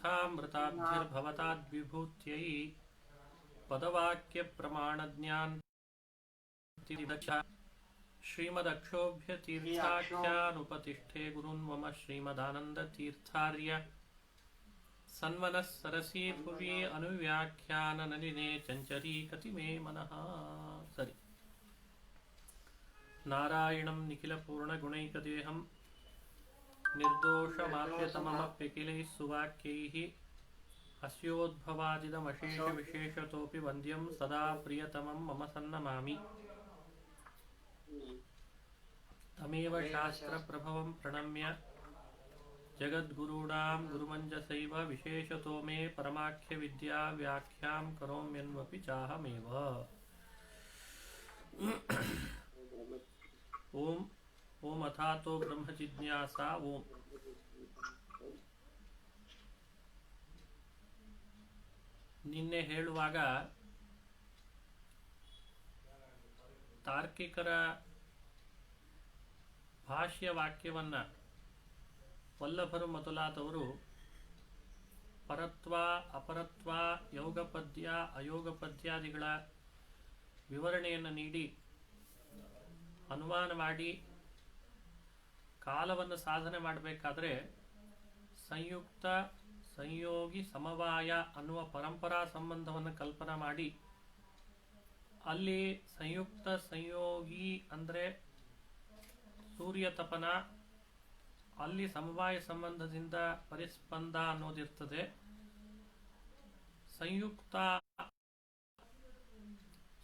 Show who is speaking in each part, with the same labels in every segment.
Speaker 1: तीर्थामृताभ्यर्भवताद्विभूत्यै पदवाक्यप्रमाणज्ञान श्रीमदक्षोभ्य तीर्थाख्यानुपतिष्ठे गुरुन् मम श्रीमदानन्दतीर्थार्य सन्मनः सरसी भुवि अनुव्याख्याननलिने चञ्चरीकति मे मनः सरि नारायणं निखिलपूर्णगुणैकदेहं निर्दोषमाप्यतममप्यखिलैः सुवाक्यैः अस्योद्भवादिदमशेषविशेषतोऽपि वन्द्यं सदा प्रियतमं मम सन्नमामि तमेव शास्त्रप्रभवं प्रणम्य जगद्गुरूणां गुरुमञ्जसैव विशेषतो मे परमाख्यविद्या व्याख्यां करोम्यन्वपि चाहमेव। ओम ओम अथातो ब्रह्मजिज्ञासा ओम। ನಿನ್ನೆ ಹೇಳುವಾಗ ತಾರ್ಕಿಕರ ಭಾಷ್ಯ ವಾಕ್ಯವನ್ನ ವಲ್ಲಭರು ಮೊದಲಾದವರು ಪರತ್ವ ಅಪರತ್ವ ಯೋಗಪದ್ಯ ಅಯೋಗಪದ್ಯಾದಿಗಳ ವಿವರಣೆಯನ್ನು ನೀಡಿ ಅನುಮಾನ ಮಾಡಿ ಕಾಲವನ್ನು ಸಾಧನೆ ಮಾಡಬೇಕಾದ್ರೆ ಸಂಯುಕ್ತ ಸಂಯೋಗಿ ಸಮವಾಯ ಅನ್ನುವ ಪರಂಪರಾ ಸಂಬಂಧವನ್ನು ಕಲ್ಪನಾ ಮಾಡಿ ಅಲ್ಲಿ ಸಂಯುಕ್ತ ಸಂಯೋಗಿ ಅಂದರೆ ಸೂರ್ಯ ತಪನ, ಅಲ್ಲಿ ಸಮವಾಯ ಸಂಬಂಧದಿಂದ ಪರಿಸ್ಪಂದ ಅನ್ನೋದಿರ್ತದೆ. ಸಂಯುಕ್ತ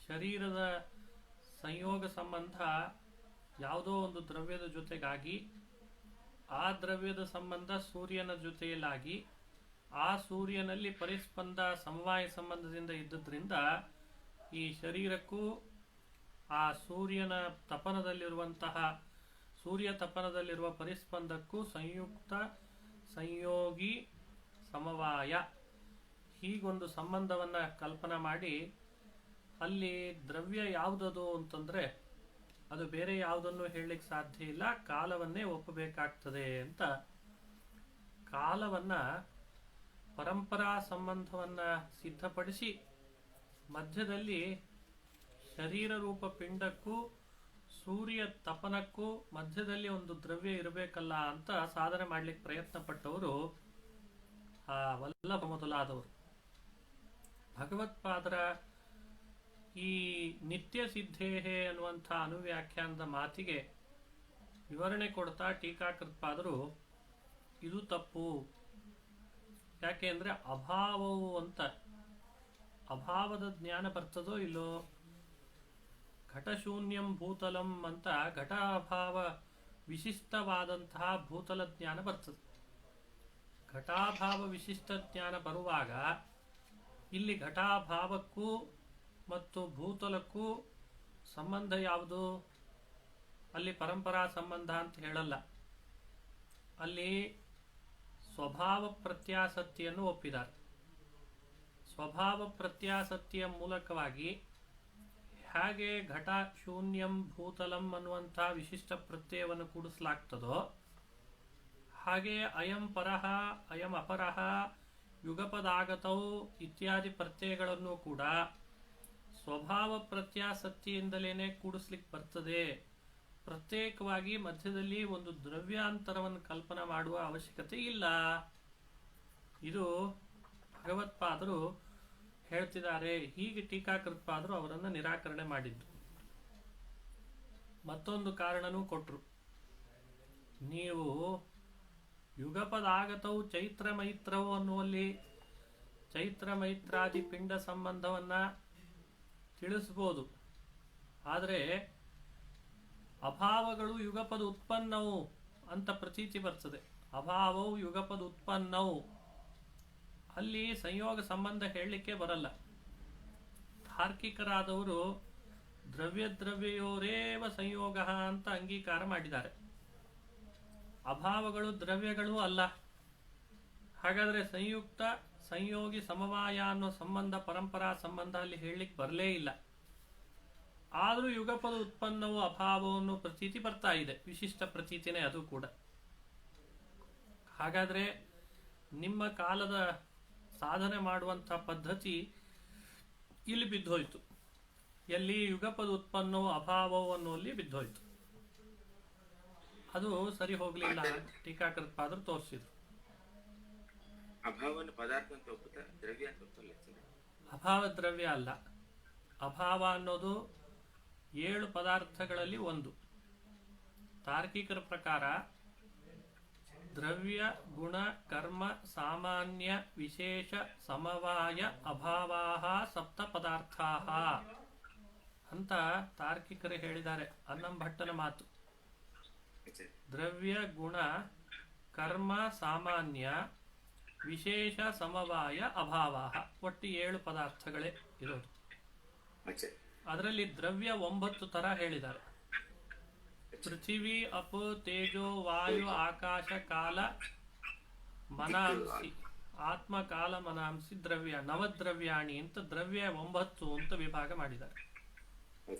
Speaker 1: ಶರೀರದ ಸಂಯೋಗ ಸಂಬಂಧ ಯಾವುದೋ ಒಂದು ದ್ರವ್ಯದ ಜೊತೆಗಾಗಿ, ಆ ದ್ರವ್ಯದ ಸಂಬಂಧ ಸೂರ್ಯನ ಜೊತೆಯಲ್ಲಾಗಿ, ಆ ಸೂರ್ಯನಲ್ಲಿ ಪರಿಸ್ಪಂದ ಸಮವಾಯ ಸಂಬಂಧದಿಂದ ಇದ್ದದ್ರಿಂದ ಈ ಶರೀರಕ್ಕೂ ಆ ಸೂರ್ಯನ ತಪನದಲ್ಲಿರುವಂತಹ ಸೂರ್ಯ ತಪನದಲ್ಲಿರುವ ಪರಿಸ್ಪಂದಕ್ಕೂ ಸಂಯುಕ್ತ ಸಂಯೋಗಿ ಸಮವಾಯ ಹೀಗೊಂದು ಸಂಬಂಧವನ್ನು ಕಲ್ಪನಾ ಮಾಡಿ ಅಲ್ಲಿ ದ್ರವ್ಯ ಯಾವುದದು ಅಂತಂದ್ರೆ ಅದು ಬೇರೆ ಯಾವುದನ್ನು ಹೇಳಲಿಕ್ಕೆ ಸಾಧ್ಯ ಇಲ್ಲ, ಕಾಲವನ್ನೇ ಒಪ್ಪಬೇಕಾಗ್ತದೆ ಅಂತ ಕಾಲವನ್ನ ಪರಂಪರಾ ಸಂಬಂಧವನ್ನ ಸಿದ್ಧಪಡಿಸಿ ಮಧ್ಯದಲ್ಲಿ ಶರೀರ ರೂಪ ಪಿಂಡಕ್ಕೂ ಸೂರ್ಯ ತಪನಕ್ಕೂ ಮಧ್ಯದಲ್ಲಿ ಒಂದು ದ್ರವ್ಯ ಇರಬೇಕಲ್ಲ ಅಂತ ಸಾಧನೆ ಮಾಡ್ಲಿಕ್ಕೆ ಪ್ರಯತ್ನ ಪಟ್ಟವರು ಆ ವಲ್ಲಭ ಮೊದಲಾದವರು. ಭಗವತ್ಪಾದರ ಈ ನಿತ್ಯ ಸಿದ್ಧೇಹೆ ಅನ್ನುವಂಥ ಅನುವ್ಯಾಖ್ಯಾನದ ಮಾತಿಗೆ ವಿವರಣೆ ಕೊಡ್ತಾ ಟೀಕಾಕೃತ್ಪಾದರು ಇದು ತಪ್ಪು, ಯಾಕೆ ಅಂದ್ರೆ ಅಭಾವವು ಅಂತ ಅಭಾವದ ಜ್ಞಾನ ಬರ್ತದೋ ಇಲ್ಲೋ, ಘಟಶೂನ್ಯಂ ಭೂತಲಂ ಅಂತ ಘಟ ಅಭಾವ ವಿಶಿಷ್ಟವಾದಂತಹ ಭೂತಲ ಜ್ಞಾನ ಬರ್ತದೆ. ಘಟಾಭಾವ ವಿಶಿಷ್ಟ ಜ್ಞಾನ ಬರುವಾಗ ಇಲ್ಲಿ ಘಟಾಭಾವಕ್ಕೂ ಮತ್ತು ಭೂತಲಕ್ಕೂ ಸಂಬಂಧ ಯಾವುದು? ಅಲ್ಲಿ ಪರಂಪರಾ ಸಂಬಂಧ ಅಂತ ಹೇಳಲ್ಲ, ಅಲ್ಲಿ ಸ್ವಭಾವ ಪ್ರತ್ಯಾಸತ್ತಿಯನ್ನು ಒಪ್ಪಿದ್ದಾರೆ. ಸ್ವಭಾವ ಪ್ರತ್ಯಾಸತ್ತಿಯ ಮೂಲಕವಾಗಿ ಹೇಗೆ ಘಟ ಶೂನ್ಯಂ ಭೂತಲಂ ಅನ್ನುವಂಥ ವಿಶಿಷ್ಟ ಪ್ರತ್ಯಯವನ್ನು ಕೂಡಿಸಲಾಗ್ತದೋ ಹಾಗೆ ಅಯಂ ಪರಹ ಅಯಂ ಅಪರಹ ಯುಗಪದಾಗತೌ ಇತ್ಯಾದಿ ಪ್ರತ್ಯಯಗಳನ್ನು ಕೂಡ ಸ್ವಭಾವ ಪ್ರತ್ಯಾಸತ್ತಿಯಿಂದಲೇನೆ ಕೂಡಿಸ್ಲಿಕ್ಕೆ ಬರ್ತದೆ. ಪ್ರತ್ಯೇಕವಾಗಿ ಮಧ್ಯದಲ್ಲಿ ಒಂದು ದ್ರವ್ಯಾಂತರವನ್ನು ಕಲ್ಪನಾ ಮಾಡುವ ಅವಶ್ಯಕತೆ ಇಲ್ಲ. ಇದು ಭಗವತ್ಪಾದರು ಹೇಳ್ತಿದ್ದಾರೆ. ಹೀಗೆ ಟೀಕಾಕೃತ್ಪಾದರು ಅವರನ್ನು ನಿರಾಕರಣೆ ಮಾಡಿದ್ದು. ಮತ್ತೊಂದು ಕಾರಣನೂ ಕೊಟ್ಟರು. ನೀವು ಯುಗಪದಾಗತವು ಚೈತ್ರ ಮೈತ್ರವು ಅನ್ನುವಲ್ಲಿ ಚೈತ್ರ ಮೈತ್ರಾದಿ ಪಿಂಡ ಸಂಬಂಧವನ್ನ ತಿಳಿಸ್ಬೋದು, ಆದರೆ ಅಭಾವಗಳು ಯುಗಪದ ಉತ್ಪನ್ನವು ಅಂತ ಪ್ರತೀತಿ ಬರ್ತದೆ. ಅಭಾವವು ಯುಗಪದ ಉತ್ಪನ್ನವು, ಅಲ್ಲಿ ಸಂಯೋಗ ಸಂಬಂಧ ಹೇಳಲಿಕ್ಕೆ ಬರಲ್ಲ. ತಾರ್ಕಿಕರಾದವರು ದ್ರವ್ಯದ್ರವ್ಯಯೋರೇವ ಸಂಯೋಗ ಅಂತ ಅಂಗೀಕಾರ ಮಾಡಿದ್ದಾರೆ. ಅಭಾವಗಳು ದ್ರವ್ಯಗಳು ಅಲ್ಲ. ಹಾಗಾದ್ರೆ ಸಂಯುಕ್ತ ಸಂಯೋಗಿ ಸಮವಾಯ ಅನ್ನೋ ಸಂಬಂಧ ಪರಂಪರಾ ಸಂಬಂಧ ಅಲ್ಲಿ ಹೇಳಲಿಕ್ಕೆ ಬರಲೇ ಇಲ್ಲ. ಆದರೂ ಯುಗಪದ ಉತ್ಪನ್ನವು ಅಭಾವವನ್ನು ಪ್ರತೀತಿ ಬರ್ತಾ ಇದೆ, ವಿಶಿಷ್ಟ ಪ್ರತೀತಿನೇ ಅದು ಕೂಡ. ಹಾಗಾದ್ರೆ ನಿಮ್ಮ ಕಾಲದ ಸಾಧನೆ ಮಾಡುವಂಥ ಪದ್ಧತಿ ಇಲ್ಲಿ ಬಿದ್ದೋಯ್ತು. ಎಲ್ಲಿ ಯುಗಪದ ಉತ್ಪನ್ನವು ಅಭಾವವು ಅನ್ನುವಲ್ಲಿ ಬಿದ್ದೋಯ್ತು. ಅದು ಸರಿ ಹೋಗ್ಲಿಲ್ಲ ಟೀಕಾಕೃತ್ಪಾದರು ತೋರಿಸಿದ್ರು.
Speaker 2: ಅಭಾವನ ಪದಾರ್ಥ ಅಂತ ಒಪ್ಪುತ್ತಾ, ದ್ರವ್ಯ ಅಂತ ಒಪ್ಪಲ್ಲ.
Speaker 1: ಅಭಾವ ದ್ರವ್ಯ ಅಲ್ಲ. ಅಭಾವ ಅನ್ನೋದು 7 ಪದಾರ್ಥಗಳಲ್ಲಿ ಒಂದು. ತಾರ್ಕಿಕರ ಪ್ರಕಾರ ದ್ರವ್ಯ ಗುಣ ಕರ್ಮ ಸಾಮಾನ್ಯ ವಿಶೇಷ ಸಮವಾಯ ಅಭಾವಾಹ ಸಪ್ತ ಪದಾರ್ಥಾಹ ಅಂತ ತಾರ್ಕಿಕರು ಹೇಳಿದ್ದಾರೆ. ಅನ್ನಂಭಟ್ಟನ ಮಾತು. ದ್ರವ್ಯ ಗುಣ ಕರ್ಮ ಸಾಮಾನ್ಯ ವಿಶೇಷ ಸಮವಾಯ ಅಭಾವಾಹ, ಒಟ್ಟು 7 ಪದಾರ್ಥಗಳೇ ಇರೋದು. ಅದರಲ್ಲಿ ದ್ರವ್ಯ 9 ತರ ಹೇಳಿದ್ದಾರೆ. ಪೃಥಿವಿ ಅಪ ತೇಜೋ ವಾಯು ಆಕಾಶ ಕಾಲ ಮನಾಂಸಿ, ಆತ್ಮ ಕಾಲ ಮನಾಂಸಿ ದ್ರವ್ಯ ನವದ್ರವ್ಯಾಣಿ ಅಂತ ದ್ರವ್ಯ 9 ಅಂತ ವಿಭಾಗ ಮಾಡಿದ್ದಾರೆ.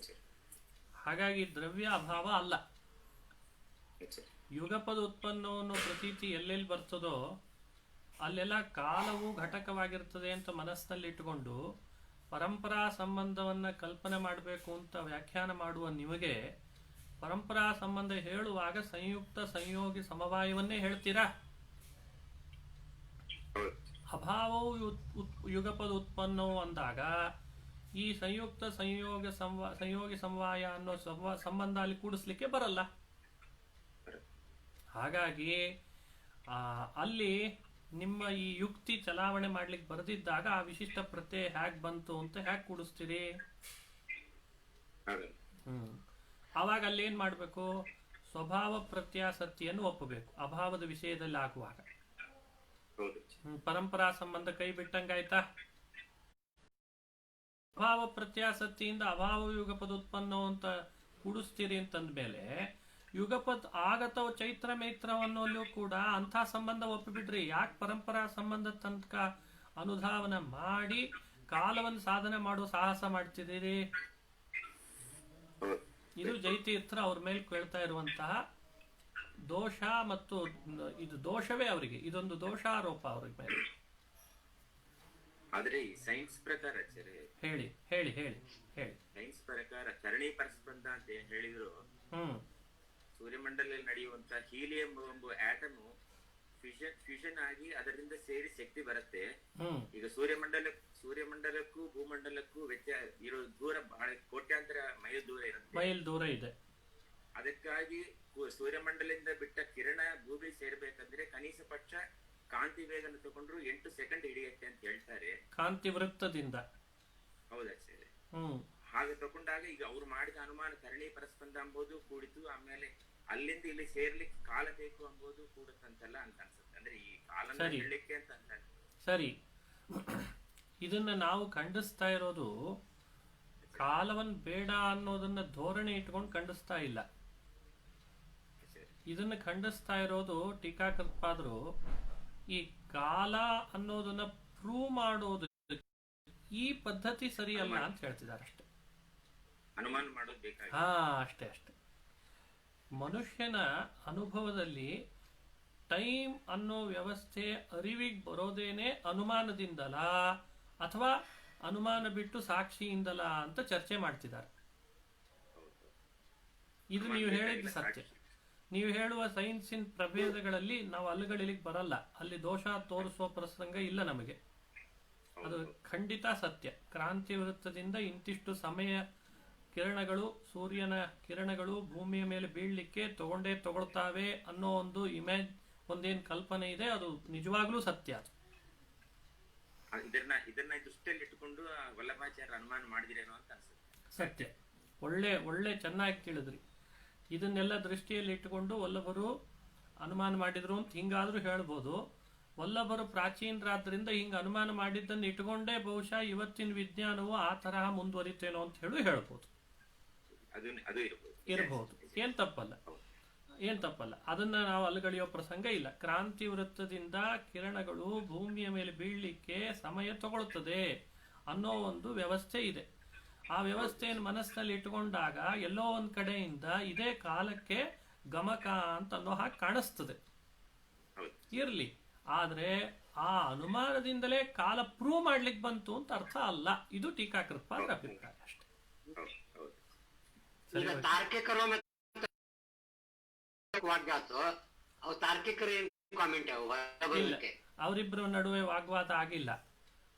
Speaker 1: ಹಾಗಾಗಿ ದ್ರವ್ಯ ಅಭಾವ ಅಲ್ಲ. ಯುಗಪದ ಉತ್ಪನ್ನವನ್ನು ಪ್ರತೀತಿ ಎಲ್ಲೆಲ್ಲಿ ಬರ್ತದೋ ಅಲ್ಲೆಲ್ಲ ಕಾಲವು ಘಟಕವಾಗಿರ್ತದೆ ಅಂತ ಮನಸ್ಸಿನಲ್ಲಿ ಇಟ್ಟುಕೊಂಡು ಪರಂಪರಾ ಸಂಬಂಧವನ್ನ ಕಲ್ಪನೆ ಮಾಡಬೇಕು ಅಂತ ವ್ಯಾಖ್ಯಾನ ಮಾಡುವ ನಿಮಗೆ ಪರಂಪರಾ ಸಂಬಂಧ ಹೇಳುವಾಗ ಸಂಯುಕ್ತ ಸಂಯೋಗಿ ಸಮವಾಯವನ್ನೇ ಹೇಳ್ತೀರಾ? ಅಭಾವವು ಯುಗಪದ ಉತ್ಪನ್ನವು ಅಂದಾಗ ಈ ಸಂಯುಕ್ತ ಸಂಯೋಗಿ ಸಮವಾಯ ಅನ್ನೋ ಸಂಬಂಧ ಅಲ್ಲಿ ಕೂಡಿಸ್ಲಿಕ್ಕೆ ಬರಲ್ಲ. ಹಾಗಾಗಿ ಅಲ್ಲಿ ನಿಮ್ಮ ಈ ಯುಕ್ತಿ ಚಲಾವಣೆ ಮಾಡ್ಲಿಕ್ಕೆ ಬರೆದಿದ್ದಾಗ ಆ ವಿಶಿಷ್ಟ ಪ್ರತ್ಯಯ ಹ್ಯಾಕ್ ಬಂತು ಅಂತ ಹ್ಯಾಕ್ ಕೂಡಿಸ್ತೀರಿ? ಆವಾಗ ಅಲ್ಲಿ ಏನ್ ಮಾಡ್ಬೇಕು? ಸ್ವಭಾವ ಪ್ರತ್ಯಾಸತ್ತಿಯನ್ನು ಒಪ್ಪಬೇಕು ಅಭಾವದ ವಿಷಯದಲ್ಲಿ ಆಗುವಾಗ. ಪರಂಪರಾ ಸಂಬಂಧ ಕೈ ಬಿಟ್ಟಂಗಾಯ್ತಾ? ಅಭಾವ ಪ್ರತ್ಯಾಸತ್ತಿಯಿಂದ ಅಭಾವ ಯುಗಪದ ಉತ್ಪನ್ನ ಅಂತ ಕೂಡಿಸ್ತೀರಿ ಅಂತಂದ್ಮೇಲೆ ಯುಗಪದ್ ಆಗತವ ಚೈತ್ರ ಮೈತ್ರವನ್ನಲ್ಲೂ ಕೂಡ ಅಂಥ ಸಂಬಂಧ ಒಪ್ಪಿಬಿಡ್ರಿ. ಯಾಕೆ ಪರಂಪರಾ ಸಂಬಂಧ ತನಕ ಅನುಧಾವನ ಮಾಡಿ ಕಾಲವನ್ನು ಸಾಧನೆ ಮಾಡುವ ಸಾಹಸ ಮಾಡ್ತಿದ್ದೀರಿ? ಇದು ಜೈತೀರ್ಥರ ಅವ್ರ ಮೇಲೆ ಕೇಳ್ತಾ ಇರುವಂತಹ ದೋಷ, ಮತ್ತು ಇದು ದೋಷವೇ ಅವರಿಗೆ, ಇದೊಂದು ದೋಷಾರೋಪ ಅವ್ರ ಮೇಲೆ.
Speaker 2: ಆದ್ರೆ ಸೈನ್ಸ್ ಪ್ರಕಾರ
Speaker 1: ಹೇಳಿ ಹೇಳಿ ಹೇಳಿ ಹೇಳಿ
Speaker 2: ಸೈನ್ಸ್ ಪ್ರಕಾರ ಕರಣಿ ಪರಸ್ಪಂದ ಅಂತ ಹೇಳಿದ್ರು. ಸೂರ್ಯಮಂಡಲದಲ್ಲಿ ನಡೆಯುವಂತ ಹೀಲಿಯಂ ಎಂಬ ಆಟಮ್ ಫ್ಯೂಷನ್ ಆಗಿ ಅದರಿಂದ ಸೇರಿ ಶಕ್ತಿ ಬರುತ್ತೆ. ಈಗ ಸೂರ್ಯಮಂಡಲಕ್ಕೂ ಭೂಮಂಡಲಕ್ಕೂ ವ್ಯತ್ಯಾಸ ಇರೋ ದೂರ ಬಹಳ ಕೋಟ್ಯಾಂತರ ಮೈಲ್ ದೂರ ಇದೆ. ಅದಕ್ಕಾಗಿ ಸೂರ್ಯಮಂಡಲದಿಂದ ಬಿಟ್ಟ ಕಿರಣ ಭೂಮಿ ಸೇರ್ಬೇಕಂದ್ರೆ ಕನಿಷ್ಠ ಪಕ್ಷ ಕಾಂತಿ ವೇಗನ ತಗೊಂಡ್ರು 8 ಸೆಕೆಂಡ್ ಹಿಡಿಯುತ್ತೆ ಅಂತ ಹೇಳ್ತಾರೆ,
Speaker 1: ಕಾಂತಿ ವೃತ್ತದಿಂದ.
Speaker 2: ಹೌದಾ ಸರ್? ಹಾಗೆ ತಗೊಂಡಾಗ ಈಗ ಅವ್ರು ಮಾಡಿದ ಅನುಮಾನ ಕರಣಿ ಪರಸ್ಪಂದ ಅಂಬೋದು ಕೂಡಿತು, ಆಮೇಲೆ ಅಲ್ಲಿಂದ ಇಲ್ಲಿ ಸೇರ್ಲಿಕ್ಕೆ ಕಾಲ ಬೇಕು ಅಂಬೋದು ಕೂಡುತ್ತಂತಲ್ಲ ಅಂತ ಅನ್ಸುತ್ತೆ. ಅಂದ್ರೆ ಈ ಕಾಲನ ಹೇಳಲಿಕ್ಕೆ ಅಂತ
Speaker 1: ಸರಿ. ಇದನ್ನ ನಾವು ಖಂಡಿಸ್ತಾ ಇರೋದು ಕಾಲವನ್ ಬೇಡ ಅನ್ನೋದನ್ನ ಧೋರಣೆ ಇಟ್ಕೊಂಡು ಖಂಡಿಸ್ತಾ ಇಲ್ಲ. ಇದನ್ನ ಖಂಡಿಸ್ತಾ ಇರೋದು ಟೀಕಾಕೃತ್ಪಾದರು ಈ ಕಾಲ ಅನ್ನೋದನ್ನ ಪ್ರೂವ್ ಮಾಡೋದು ಈ ಪದ್ಧತಿ ಸರಿಯಲ್ಲ ಅಂತ ಹೇಳ್ತಿದ್ದಾರೆ ಅಷ್ಟೇ.
Speaker 2: ಅನುಮಾನ ಮಾಡೋದು ಬೇಕಾಗಿ
Speaker 1: ಅಷ್ಟೇ. ಮನುಷ್ಯನ ಅನುಭವದಲ್ಲಿ ಟೈಮ್ ಅನ್ನೋ ವ್ಯವಸ್ಥೆ ಅರಿವಿಗೆ ಬರೋದೇನೆ ಅನುಮಾನದಿಂದಲ ಅಥವಾ ಅನುಮಾನ ಬಿಟ್ಟು ಸಾಕ್ಷಿಯಿಂದಲ ಅಂತ ಚರ್ಚೆ ಮಾಡ್ತಿದ್ದಾರೆ. ಇದು ನೀವು ಹೇಳಿದ್ದು ಸತ್ಯ. ನೀವು ಹೇಳುವ ಸೈನ್ಸಿನ ಪ್ರಭೇದಗಳಲ್ಲಿ ನಾವು ಅಲ್ಲುಗಳಿಲಿಕ್ಕೆ ಬರಲ್ಲ, ಅಲ್ಲಿ ದೋಷ ತೋರಿಸುವ ಪ್ರಸಂಗ ಇಲ್ಲ ನಮಗೆ. ಅದು ಖಂಡಿತ ಸತ್ಯ. ಕ್ರಾಂತಿ ವೃತ್ತದಿಂದ ಇಂತಿಷ್ಟು ಸಮಯ ಕಿರಣಗಳು, ಸೂರ್ಯನ ಕಿರಣಗಳು ಭೂಮಿಯ ಮೇಲೆ ಬೀಳ್ಲಿಕ್ಕೆ ತಗೊಳ್ತಾವೆ ಅನ್ನೋ ಒಂದು ಇಮೇಜ್, ಒಂದೇನ್ ಕಲ್ಪನೆ ಇದೆ, ಅದು ನಿಜವಾಗ್ಲೂ ಸತ್ಯ.
Speaker 2: ಇದನ್ನ ದೃಷ್ಟಿಯಲ್ಲಿ ಇಟ್ಟುಕೊಂಡು ವಲ್ಲಭಾಚಾರ್ಯ ಅನುಮಾನ ಮಾಡಿದಿರೇನೋ ಅಂತ ಅನ್ಸುತ್ತೆ.
Speaker 1: ಸತ್ಯ. ಒಳ್ಳೆ ಚೆನ್ನಾಗಿ ಕೇಳಿದ್ರಿ. ಇದನ್ನೆಲ್ಲ ದೃಷ್ಟಿಯಲ್ಲಿ ಇಟ್ಟುಕೊಂಡು ವಲ್ಲಭರು ಅನುಮಾನ ಮಾಡಿದ್ರು ಅಂತ ಹಿಂಗಾದ್ರೂ ಹೇಳ್ಬೋದು. ವಲ್ಲಭರು ಪ್ರಾಚೀನರಾದ್ರಿಂದ ಹಿಂಗ ಅನುಮಾನ ಮಾಡಿದ್ದನ್ನು ಇಟ್ಕೊಂಡೇ ಬಹುಶಃ ಇವತ್ತಿನ ವಿಜ್ಞಾನವು ಆ ತರಹ ಮುಂದುವರಿತೇನೋ ಅಂತ ಹೇಳ್ಬೋದು. ಇರಬಹುದು. ಏನ್ ತಪ್ಪಲ್ಲ. ಅದನ್ನ ನಾವು ಅಲ್ಲಗಳೆಯೋ ಪ್ರಸಂಗ ಇಲ್ಲ. ಕ್ರಾಂತಿ ವೃತ್ತದಿಂದ ಕಿರಣಗಳು ಭೂಮಿಯ ಮೇಲೆ ಬೀಳ್ಲಿಕ್ಕೆ ಸಮಯ ತಗೊಳ್ತದೆ ಅನ್ನೋ ಒಂದು ವ್ಯವಸ್ಥೆ ಇದೆ. ಆ ವ್ಯವಸ್ಥೆಯನ್ನು ಮನಸ್ಸಿನಲ್ಲಿ ಇಟ್ಟುಕೊಂಡಾಗ ಎಲ್ಲೋ ಒಂದ್ ಕಡೆಯಿಂದ ಇದೇ ಕಾಲಕ್ಕೆ ಗಮಕ ಅಂತ ಅನ್ನೋ ಹಾಗೆ ಕಾಣಿಸ್ತದೆ. ಇರ್ಲಿ. ಆದ್ರೆ ಆ ಅನುಮಾನದಿಂದಲೇ ಕಾಲ ಪ್ರೂವ್ ಮಾಡ್ಲಿಕ್ಕೆ ಬಂತು ಅಂತ ಅರ್ಥ ಅಲ್ಲ. ಇದು ಟೀಕಾಕೃತ್ಪಾದರ ಅಭಿಪ್ರಾಯ ಅಷ್ಟೇ.
Speaker 3: ಈಗ ತಾರ್ಕಿಕರು ಮತ್ತು ವಾಗ್ವಾದ ಅವು ತಾರ್ಕಿಕರು ಏನ್ ಕಾಮೆಂಟ್
Speaker 1: ಅವರಿಬ್ಬರ ನಡುವೆ ವಾಗ್ವಾದ ಆಗಿಲ್ಲ.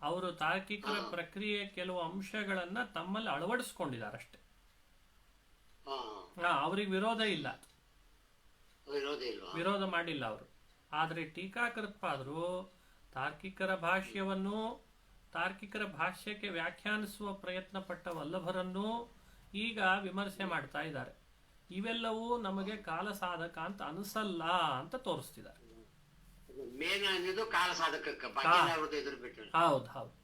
Speaker 1: ಅವರು ತಾರ್ಕಿಕರ ಪ್ರಕ್ರಿಯೆ ಕೆಲವು ಅಂಶಗಳನ್ನ ತಮ್ಮಲ್ಲಿ ಅಳವಡಿಸ್ಕೊಂಡಿದ್ದಾರೆ ಅಷ್ಟೇ. ಅವ್ರಿಗೆ ವಿರೋಧ ಇಲ್ಲ, ವಿರೋಧ ಮಾಡಿಲ್ಲ ಅವರು. ಆದ್ರೆ ಟೀಕಾಕೃತ್ಪಾದರು ತಾರ್ಕಿಕರ ಭಾಷ್ಯವನ್ನು, ತಾರ್ಕಿಕರ ಭಾಷ್ಯಕ್ಕೆ ವ್ಯಾಖ್ಯಾನಿಸುವ ಪ್ರಯತ್ನ ಪಟ್ಟ ವಲ್ಲಭರನ್ನು ಈಗ ವಿಮರ್ಶೆ ಮಾಡ್ತಾ ಇದ್ದಾರೆ. ಇವೆಲ್ಲವೂ ನಮಗೆ ಕಾಲ ಸಾಧಕ ಅಂತ ಅನಿಸಲ್ಲ ಅಂತ ತೋರಿಸ್ತಿದ್ದಾರೆ. ಹೌದು ಹೌದು.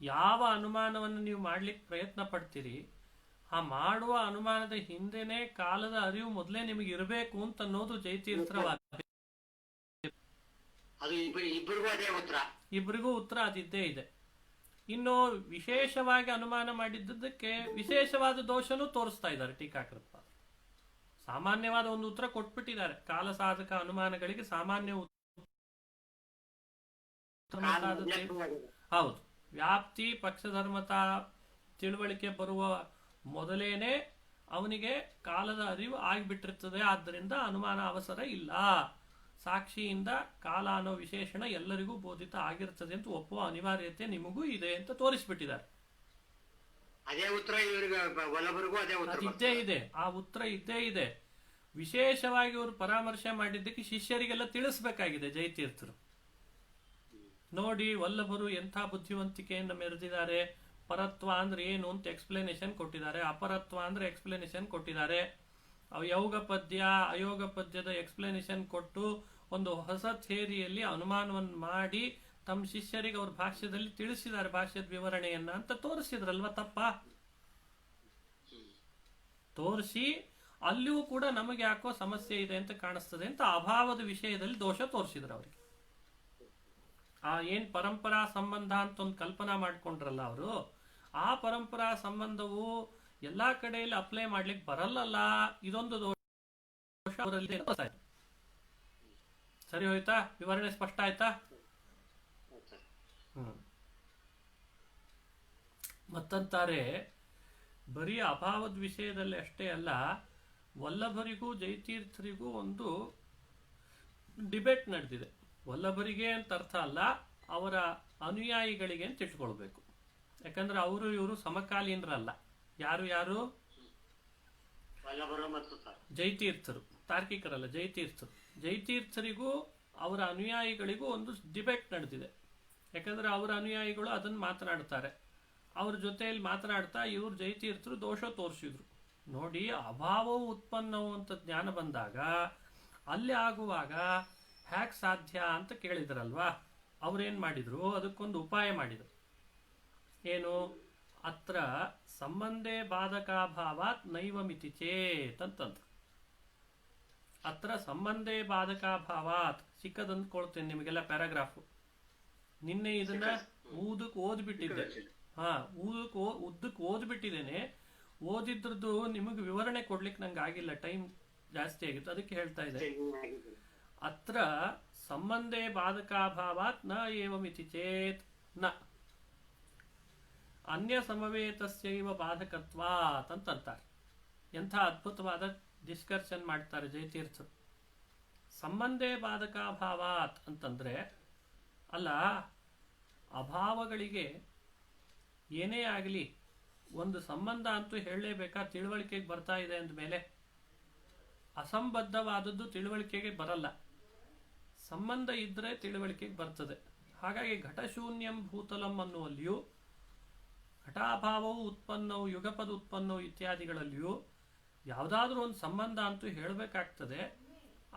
Speaker 1: ಯಾವ ಅನುಮಾನವನ್ನು ನೀವು ಮಾಡ್ಲಿಕ್ಕೆ ಪ್ರಯತ್ನ ಪಡ್ತೀರಿ, ಆ ಮಾಡುವ ಅನುಮಾನದ ಹಿಂದೆನೆ ಕಾಲದ ಅರಿವು ಮೊದಲೇ ನಿಮಗೆ ಇರಬೇಕು ಅಂತ ಅನ್ನೋದು ಜೈತೀರ್ಥರ ವಾದ. ಇಬ್ಬರಿಗೂ ಉತ್ತರ ಅದಿದ್ದೇ ಇದೆ. ಇನ್ನು ವಿಶೇಷವಾಗಿ ಅನುಮಾನ ಮಾಡಿದ್ದಕ್ಕೆ ವಿಶೇಷವಾದ ದೋಷನೂ ತೋರಿಸ್ತಾ ಇದ್ದಾರೆ ಟೀಕಾಕೃತ್ಪಾದ. ಸಾಮಾನ್ಯವಾದ ಒಂದು ಉತ್ತರ ಕೊಟ್ಬಿಟ್ಟಿದ್ದಾರೆ. ಕಾಲ ಸಾಧಕ ಅನುಮಾನಗಳಿಗೆ ಸಾಮಾನ್ಯ ಹೌದು. ವ್ಯಾಪ್ತಿ ಪಕ್ಷಧರ್ಮತಾ ತಿಳುವಳಿಕೆ ಬರುವ ಮೊದಲೇನೆ ಅವನಿಗೆ ಕಾಲದ ಅರಿವು ಆಗಿಬಿಟ್ಟಿರ್ತದೆ. ಆದ್ದರಿಂದ ಅನುಮಾನ ಅವಸರ ಇಲ್ಲ. ಸಾಕ್ಷಿಯಿಂದ ಕಾಲ ಅನ್ನೋ ವಿಶೇಷಣ ಎಲ್ಲರಿಗೂ ಬೋಧಿತ ಆಗಿರ್ತದೆ ಅಂತ ಒಪ್ಪುವ ಅನಿವಾರ್ಯತೆ ನಿಮಗೂ ಇದೆ ಅಂತ ತೋರಿಸ್ಬಿಟ್ಟಿದ್ದಾರೆ. ಇದ್ದೇ ಇದೆ, ಆ ಉತ್ತರ ಇದ್ದೇ ಇದೆ. ವಿಶೇಷವಾಗಿ ಅವರು ಪರಾಮರ್ಶೆ ಮಾಡಿದ್ದಕ್ಕೆ ಶಿಷ್ಯರಿಗೆಲ್ಲ ತಿಳಿಸ್ಬೇಕಾಗಿದೆ ಜೈತೀರ್ಥರು. ನೋಡಿ ವಲ್ಲಭರು ಎಂಥ ಬುದ್ಧಿವಂತಿಕೆಯನ್ನು ಮೆರೆದಿದ್ದಾರೆ. ಪರತ್ವ ಅಂದ್ರೆ ಏನು ಅಂತ ಎಕ್ಸ್ಪ್ಲನೇಷನ್ ಕೊಟ್ಟಿದ್ದಾರೆ, ಅಪರತ್ವ ಅಂದ್ರೆ ಎಕ್ಸ್ಪ್ಲನೇಷನ್ ಕೊಟ್ಟಿದ್ದಾರೆ. ಯೋಗ ಪದ್ಯ ಅಯೋಗ ಪದ್ಯದ ಎಕ್ಸ್ಪ್ಲನೇಷನ್ ಕೊಟ್ಟು ಒಂದು ಹೊಸ ಥಿಯರಿಯಲ್ಲಿ ಅನುಮಾನವನ್ನು ಮಾಡಿ ತಮ್ಮ ಶಿಷ್ಯರಿಗೆ ಅವ್ರ ಭಾಷ್ಯದಲ್ಲಿ ತಿಳಿಸಿದ್ದಾರೆ ಭಾಷ್ಯದ ವಿವರಣೆಯನ್ನ ಅಂತ ತೋರಿಸಿದ್ರಲ್ವಾ? ತಪ್ಪ ತೋರಿಸಿ ಅಲ್ಲಿಯೂ ಕೂಡ ನಮಗೆ ಯಾಕೋ ಸಮಸ್ಯೆ ಇದೆ ಅಂತ ಕಾಣಿಸ್ತದೆ ಅಂತ ಅಭಾವದ ವಿಷಯದಲ್ಲಿ ದೋಷ ತೋರಿಸಿದ್ರು ಅವರಿಗೆ. ಏನ್ ಪರಂಪರಾ ಸಂಬಂಧ ಅಂತ ಒಂದು ಕಲ್ಪನಾ ಮಾಡ್ಕೊಂಡ್ರಲ್ಲ ಅವರು, ಆ ಪರಂಪರಾ ಸಂಬಂಧವು ಎಲ್ಲಾ ಕಡೆಯಲ್ಲಿ ಅಪ್ಲೈ ಮಾಡ್ಲಿಕ್ಕೆ ಬರಲ್ಲಲ್ಲ, ಇದೊಂದು ದೋಷ ಅವರಲ್ಲಿ. ಸರಿ ಹೋಯ್ತಾ? ವಿವರಣೆ ಸ್ಪಷ್ಟ ಆಯ್ತಾ? ಮತ್ತಂತಾರೆ ಬರೀ ಅಭಾವದ ವಿಷಯದಲ್ಲಿ ಅಷ್ಟೇ ಅಲ್ಲ, ವಲ್ಲಭರಿಗೂ ಜೈತೀರ್ಥರಿಗೂ ಒಂದು ಡಿಬೇಟ್ ನಡೆದಿದೆ. ವಲ್ಲಭರಿಗೆ ಅಂತ ಅರ್ಥ ಅಲ್ಲ, ಅವರ ಅನುಯಾಯಿಗಳಿಗೆ ಅಂತ ಇಟ್ಕೊಳ್ಬೇಕು. ಯಾಕಂದ್ರೆ ಅವರು ಇವರು ಸಮಕಾಲೀನರಲ್ಲ. ಯಾರು ಯಾರು? ಜೈತೀರ್ಥರು, ತಾರ್ಕಿಕರಲ್ಲ, ಜೈತೀರ್ಥರು. ಜೈತೀರ್ಥರಿಗೂ ಅವರ ಅನುಯಾಯಿಗಳಿಗೂ ಒಂದು ಡಿಬೇಟ್ ನಡೆದಿದೆ. ಯಾಕಂದ್ರೆ ಅವರ ಅನುಯಾಯಿಗಳು ಅದನ್ನು ಮಾತನಾಡ್ತಾರೆ. ಅವ್ರ ಜೊತೆಯಲ್ಲಿ ಮಾತನಾಡ್ತಾ ಇವ್ರು ಜೈತೀರ್ಥರು ದೋಷ ತೋರಿಸಿದ್ರು. ನೋಡಿ, ಅಭಾವವು ಉತ್ಪನ್ನವು ಅಂತ ಜ್ಞಾನ ಬಂದಾಗ ಅಲ್ಲಿ ಆಗುವಾಗ ಹ್ಯಾಕ್ ಸಾಧ್ಯ ಅಂತ ಕೇಳಿದ್ರಲ್ವಾ? ಅವ್ರೇನ್ ಮಾಡಿದ್ರು? ಅದಕ್ಕೊಂದು ಉಪಾಯ ಮಾಡಿದ್ರು. ಏನು? ಅತ್ರ ಸಂಬಂಧೇ ಬಾಧಕಾಭಾವಾತ್ ನೈವಮಿತಿ ಚೇತ್ ಅಂತಂದ್ರು. ಅತ್ರ ಸಂಬಂಧೇ ಬಾಧಕಾಭಾವಾತ್ ಸಿಕ್ಕದಂದ್ಕೊಳ್ತೇನೆ ನಿಮಗೆಲ್ಲ ಪ್ಯಾರಾಗ್ರಾಫು. ನಿನ್ನೆ ಇದನ್ನ ಉದ್ದಕ್ಕೆ ಓದ್ಬಿಟ್ಟಿದ್ದೆ. ಉದ್ದಕ್ಕೆ ಓದ್ಬಿಟ್ಟಿದ್ದೇನೆ. ಓದಿದ್ರದ್ದು ನಿಮಗೆ ವಿವರಣೆ ಕೊಡ್ಲಿಕ್ಕೆ ನಂಗೆ ಆಗಿಲ್ಲ, ಟೈಮ್ ಜಾಸ್ತಿ ಆಗಿತ್ತು, ಅದಕ್ಕೆ ಹೇಳ್ತಾ ಇದ್ದೆ. ಅತ್ರ ಸಂಬಂಧೇ ಬಾಧಕಾಭಾವಾತ್ ನ ಏವಮಿತಿ ಚೇತ್ ನ ಅನ್ಯ ಸಮವೇತಸ್ಯೈವ ಬಾಧಕತ್ವಾತ್ ಅಂತಾರೆ. ಎಂಥ ಅದ್ಭುತವಾದ ಡಿಸ್ಕಷನ್ ಮಾಡ್ತಾರೆ ಜೈತೀರ್ಥರು. ಸಂಬಂಧೇ ಬಾಧಕಾಭಾವಾತ್ ಅಂತಂದ್ರೆ ಅಲ್ಲ, ಅಭಾವಗಳಿಗೆ ಏನೇ ಆಗಲಿ ಒಂದು ಸಂಬಂಧ ಅಂತೂ ಹೇಳಲೇಬೇಕಾ? ತಿಳುವಳಿಕೆಗೆ ಬರ್ತಾ ಇದೆ ಅಂದಮೇಲೆ ಅಸಂಬದ್ಧವಾದದ್ದು ತಿಳುವಳಿಕೆಗೆ ಬರಲ್ಲ. ಸಂಬಂಧ ಇದ್ರೆ ತಿಳುವಳಿಕೆಗೆ ಬರ್ತದೆ. ಹಾಗಾಗಿ ಘಟಶೂನ್ಯಂ ಭೂತಲಂ ಅನ್ನುವಲ್ಲಿಯೂ, ಘಟಾಭಾವವು ಉತ್ಪನ್ನವು, ಯುಗಪದ ಉತ್ಪನ್ನವು ಇತ್ಯಾದಿಗಳಲ್ಲಿಯೂ ಯಾವುದಾದ್ರೂ ಒಂದು ಸಂಬಂಧ ಅಂತೂ ಹೇಳಬೇಕಾಗ್ತದೆ.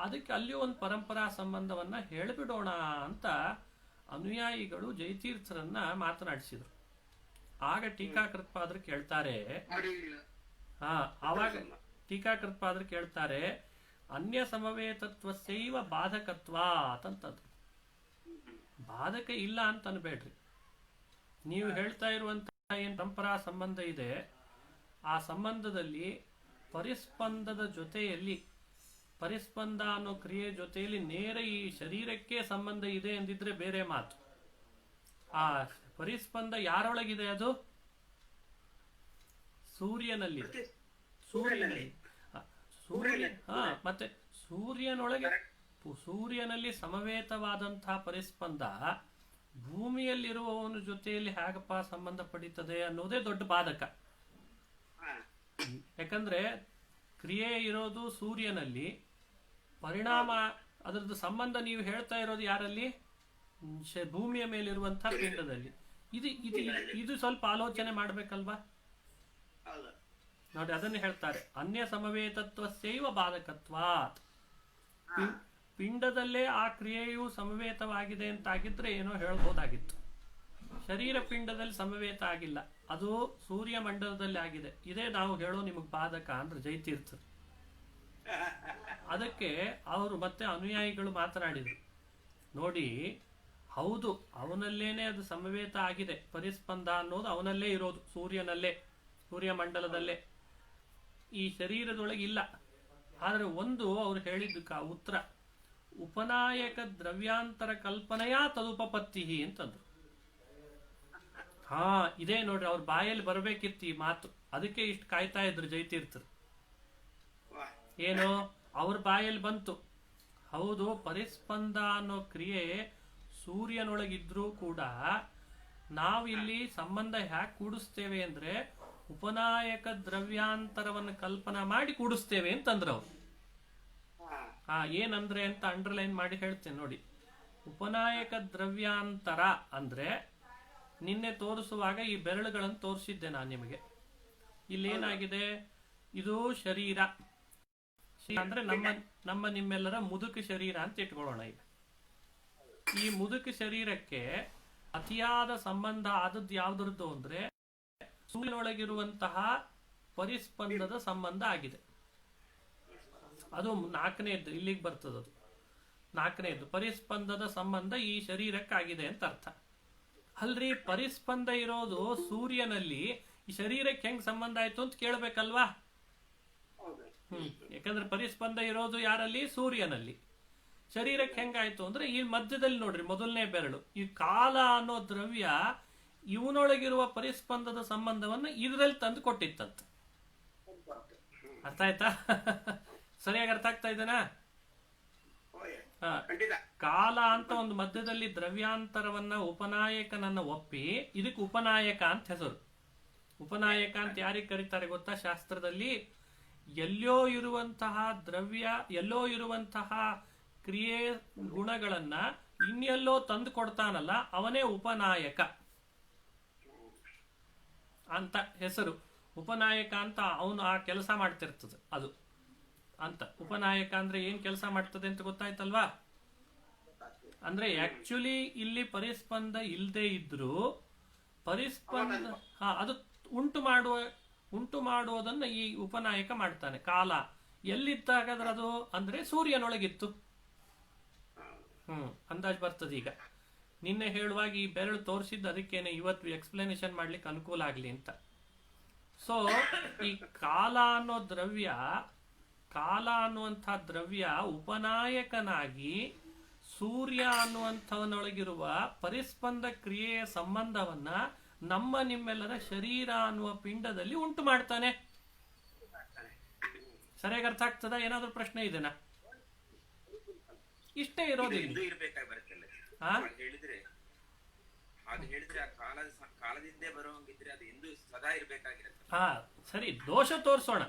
Speaker 1: ಅದಕ್ಕೆ ಅಲ್ಲಿ ಒಂದು ಪರಂಪರಾ ಸಂಬಂಧವನ್ನ ಹೇಳಿಬಿಡೋಣ ಅಂತ ಅನುಯಾಯಿಗಳು ಜೈತೀರ್ಥರನ್ನ ಮಾತನಾಡಿಸಿದ್ರು. ಆಗ ಟೀಕಾಕೃತ್ಪಾದರು ಕೇಳ್ತಾರೆ, ಆವಾಗ ಟೀಕಾಕೃತ್ಪಾದರು ಕೇಳ್ತಾರೆ, ಅನ್ಯ ಸಮವೇತತ್ವಸ್ಯೈವ ಬಾಧಕತ್ವ ಅಂತಂತಂದ್ರು. ಬಾಧಕ ಇಲ್ಲ ಅಂತ ಅನ್ಬೇಡ್ರಿ. ನೀವು ಹೇಳ್ತಾ ಇರುವಂತಹ ಏನು ಪರಂಪರಾ ಸಂಬಂಧ ಇದೆ, ಆ ಸಂಬಂಧದಲ್ಲಿ ಪರಿಸ್ಪಂದದ ಜೊತೆಯಲ್ಲಿ ಪರಿಸ್ಪಂದ ಅನ್ನೋ ಕ್ರಿಯೆ ಜೊತೆಯಲ್ಲಿ ನೇರ ಈ ಶರೀರಕ್ಕೆ ಸಂಬಂಧ ಇದೆ ಎಂದಿದ್ರೆ ಬೇರೆ ಮಾತು. ಆ ಪರಿಸ್ಪಂದ ಯಾರೊಳಗಿದೆ? ಅದು ಸೂರ್ಯನಲ್ಲಿದೆ. ಸೂರ್ಯನಲ್ಲಿ ಮತ್ತೆ ಸೂರ್ಯನಲ್ಲಿ ಸಮವೇತವಾದಂತಹ ಪರಿಸ್ಪಂದ ಭೂಮಿಯಲ್ಲಿರುವವನ ಜೊತೆಯಲ್ಲಿ ಹೇಗಪ್ಪ ಸಂಬಂಧ ಪಡೀತದೆ ಅನ್ನೋದೇ ದೊಡ್ಡ ಬಾಧಕ. ಯಾಕಂದ್ರೆ ಕ್ರಿಯೆ ಇರೋದು ಸೂರ್ಯನಲ್ಲಿ, ಪರಿಣಾಮ ಅದರದ್ದು ಸಂಬಂಧ ನೀವು ಹೇಳ್ತಾ ಇರೋದು ಯಾರಲ್ಲಿ? ಭೂಮಿಯ ಮೇಲಿರುವಂತಹ ಪಿಂಡದಲ್ಲಿ. ಇದು ಸ್ವಲ್ಪ ಆಲೋಚನೆ ಮಾಡ್ಬೇಕಲ್ವಾ? ನೋಡಿ, ಅದನ್ನು ಹೇಳ್ತಾರೆ, ಅನ್ಯ ಸಮವೇತತ್ವಸ್ಯೈವ ಬಾಧಕತ್ವಾತ್. ಪಿಂಡದಲ್ಲೇ ಆ ಕ್ರಿಯೆಯು ಸಮವೇತವಾಗಿದೆ ಅಂತಾಗಿದ್ರೆ ಏನೋ ಹೇಳ್ಬೋದಾಗಿತ್ತು. ಶರೀರ ಪಿಂಡದಲ್ಲಿ ಸಮವೇತ ಆಗಿಲ್ಲ, ಅದು ಸೂರ್ಯ ಮಂಡಲದಲ್ಲಿ ಆಗಿದೆ. ಇದೇ ನಾವು ಹೇಳೋ ನಿಮಗೆ ಬಾಧಕ ಅಂದ್ರೆ ಜೈತೀರ್ಥರು. ಅದಕ್ಕೆ ಅವರು ಮತ್ತೆ ಅನುಯಾಯಿಗಳು ಮಾತನಾಡಿದರು, ನೋಡಿ ಹೌದು ಅವನಲ್ಲೇನೆ ಅದು ಸಮವೇತ ಆಗಿದೆ, ಪರಿಸ್ಪಂದ ಅನ್ನೋದು ಅವನಲ್ಲೇ ಇರೋದು, ಸೂರ್ಯನಲ್ಲೇ, ಸೂರ್ಯ ಮಂಡಲದಲ್ಲೇ, ಈ ಶರೀರದೊಳಗೆ ಇಲ್ಲ. ಆದರೆ ಒಂದು ಅವ್ರು ಹೇಳಿದ್ದಕ್ಕ ಉತ್ತರ, ಉಪನಾಯಕ ದ್ರವ್ಯಾಂತರ ಕಲ್ಪನೆಯ ತದುಪಪತ್ತಿ ಅಂತಂದ್ರು. ಇದೇ ನೋಡ್ರಿ, ಅವ್ರ ಬಾಯಲ್ಲಿ ಬರ್ಬೇಕಿತ್ತು ಈ ಮಾತು. ಅದಕ್ಕೆ ಇಷ್ಟು ಕಾಯ್ತಾ ಇದ್ರು ಜೈತೀರ್ಥರು. ಏನು ಅವ್ರ ಬಾಯಲ್ಲಿ ಬಂತು, ಹೌದು ಪರಿಸ್ಪಂದ ಅನ್ನೋ ಕ್ರಿಯೆ ಸೂರ್ಯನೊಳಗಿದ್ರೂ ಕೂಡ ನಾವಿಲ್ಲಿ ಸಂಬಂಧ ಹ್ಯಾಕ್ ಕೂಡಿಸ್ತೇವೆ ಅಂದ್ರೆ ಉಪನಾಯಕ ದ್ರವ್ಯಾಂತರವನ್ನು ಕಲ್ಪನಾ ಮಾಡಿ ಕೂಡಿಸ್ತೇವೆ ಅಂತಂದ್ರು ಅವ್ರು. ಏನಂದ್ರೆ ಅಂತ ಅಂಡರ್ಲೈನ್ ಮಾಡಿ ಹೇಳ್ತೇನೆ ನೋಡಿ. ಉಪನಾಯಕ ದ್ರವ್ಯಾಂತರ ಅಂದ್ರೆ ನಿನ್ನೆ ತೋರಿಸುವಾಗ ಈ ಬೆರಳುಗಳನ್ನು ತೋರಿಸಿದ್ದೆ ನಾನು ನಿಮಗೆ. ಇಲ್ಲೇನಾಗಿದೆ, ಇದು ಶರೀರ ಅಂದ್ರೆ ನಮ್ಮ ನಿಮ್ಮೆಲ್ಲರ ಮುದುಕು ಶರೀರ ಅಂತ ಇಟ್ಕೊಳ್ಳೋಣ. ಈಗ ಈ ಮುದುಕು ಶರೀರಕ್ಕೆ ಅತಿಯಾದ ಸಂಬಂಧ ಆದದ್ದು ಯಾವ್ದ್ರದ್ದು ಅಂದ್ರೆ ಸೂರ್ಯನೊಳಗಿರುವಂತಹ ಪರಿಸ್ಪಂದದ ಸಂಬಂಧ ಆಗಿದೆ. ಅದು 4ನೇದ್ದು, ಇಲ್ಲಿಗೆ ಬರ್ತದೆ. ಅದು 4ನೇದ್ದು ಪರಿಸ್ಪಂದದ ಸಂಬಂಧ ಈ ಶರೀರಕ್ಕಾಗಿದೆ ಅಂತ ಅರ್ಥ. ಅಲ್ರಿ, ಪರಿಸ್ಪಂದ ಇರೋದು ಸೂರ್ಯನಲ್ಲಿ, ಈ ಶರೀರಕ್ಕೆ ಹೆಂಗ್ ಸಂಬಂಧ ಆಯ್ತು ಅಂತ ಕೇಳ್ಬೇಕಲ್ವಾ? ಯಾಕಂದ್ರೆ ಪರಿಸ್ಪಂದ ಇರೋದು ಯಾರಲ್ಲಿ? ಸೂರ್ಯನಲ್ಲಿ. ಶರೀರಕ್ಕೆ ಹೆಂಗಾಯ್ತು ಅಂದ್ರೆ ಈ ಮಧ್ಯದಲ್ಲಿ ನೋಡ್ರಿ, ಮೊದಲನೇ ಬೆರಳು, ಈ ಕಾಲ ಅನ್ನೋ ದ್ರವ್ಯ ಇವನೊಳಗಿರುವ ಪರಿಸ್ಪಂದದ ಸಂಬಂಧವನ್ನು ಇದರಲ್ಲಿ ತಂದು ಕೊಟ್ಟಿತ್ತಂತ. ಅರ್ಥ ಆಯ್ತಾ? ಸರಿಯಾಗಿ ಅರ್ಥ ಆಗ್ತಾ ಇದೆನಾ? ಕಾಲ ಅಂತ ಒಂದು ಮಧ್ಯದಲ್ಲಿ ದ್ರವ್ಯಾಂತರವನ್ನ ಉಪನಾಯಕನನ್ನ ಒಪ್ಪಿ ಇದಕ್ಕೆ ಉಪನಾಯಕ ಅಂತ ಹೆಸರು. ಉಪನಾಯಕ ಅಂತ ಯಾರಿಗೆ ಕರೀತಾರೆ ಗೊತ್ತಾ ಶಾಸ್ತ್ರದಲ್ಲಿ? ಎಲ್ಲೋ ಇರುವಂತಹ ದ್ರವ್ಯ, ಎಲ್ಲೋ ಇರುವಂತಹ ಕ್ರಿಯೆ ಗುಣಗಳನ್ನ ಇನ್ನೆಲ್ಲೋ ತಂದು ಕೊಡ್ತಾನಲ್ಲ, ಅವನೇ ಉಪನಾಯಕ ಅಂತ ಹೆಸರು. ಉಪನಾಯಕ ಅಂತ ಅವನು ಆ ಕೆಲಸ ಮಾಡ್ತಿರ್ತದೆ ಅದು ಅಂತ. ಉಪನಾಯಕ ಅಂದ್ರೆ ಏನ್ ಕೆಲಸ ಮಾಡ್ತದೆ ಅಂತ ಗೊತ್ತಾಯ್ತಲ್ವಾ? ಅಂದ್ರೆ ಆಕ್ಚುಲಿ ಇಲ್ಲಿ ಪರಿಸ್ಪಂದ ಇಲ್ಲದೆ ಇದ್ರು ಪರಿಸ್ಪಂದ ಅದು ಉಂಟು ಮಾಡುವುದನ್ನ ಈ ಉಪನಾಯಕ ಮಾಡ್ತಾನೆ. ಕಾಲ ಎಲ್ಲಿತ್ತಾಗಾದ್ರೆ ಅದು ಅಂದ್ರೆ ಸೂರ್ಯನೊಳಗಿತ್ತು. ಅಂದಾಜ್ ಬರ್ತದೆ. ಈಗ ನಿನ್ನೆ ಹೇಳುವಾಗ ಈ ಬೆರಳು ತೋರಿಸಿದ್ದು ಅದಕ್ಕೇನೆ, ಇವತ್ತು ಎಕ್ಸ್ಪ್ಲನೇಷನ್ ಮಾಡ್ಲಿಕ್ಕೆ ಅನುಕೂಲ ಆಗ್ಲಿ ಅಂತ. ಸೊ ಈ ಕಾಲ ಅನ್ನುವಂಥ ದ್ರವ್ಯ ಉಪನಾಯಕನಾಗಿ ಸೂರ್ಯ ಅನ್ನುವಂಥವನೊಳಗಿರುವ ಪರಿಸ್ಪಂದ ಕ್ರಿಯೆಯ ಸಂಬಂಧವನ್ನ ನಿಮ್ಮೆಲ್ಲರ ಶರೀರ ಅನ್ನುವ ಪಿಂಡದಲ್ಲಿ ಉಂಟು ಮಾಡ್ತಾನೆ. ಸರಿಯಾಗಿ ಅರ್ಥ ಆಗ್ತದ? ಏನಾದ್ರೂ ಪ್ರಶ್ನೆ ಇದೆನಾ? ಇಷ್ಟೇ ಇರೋದು.
Speaker 2: ಹೇಳಿದ್ರೆ ಕಾಲದಿಂದ ಬರುವಂಗಿದ್ರೆ ಅದು ಎಂದು ಸದಾ ಇರ್ಬೇಕಾಗಿರುತ್ತೆ.
Speaker 1: ಸರಿ, ದೋಷ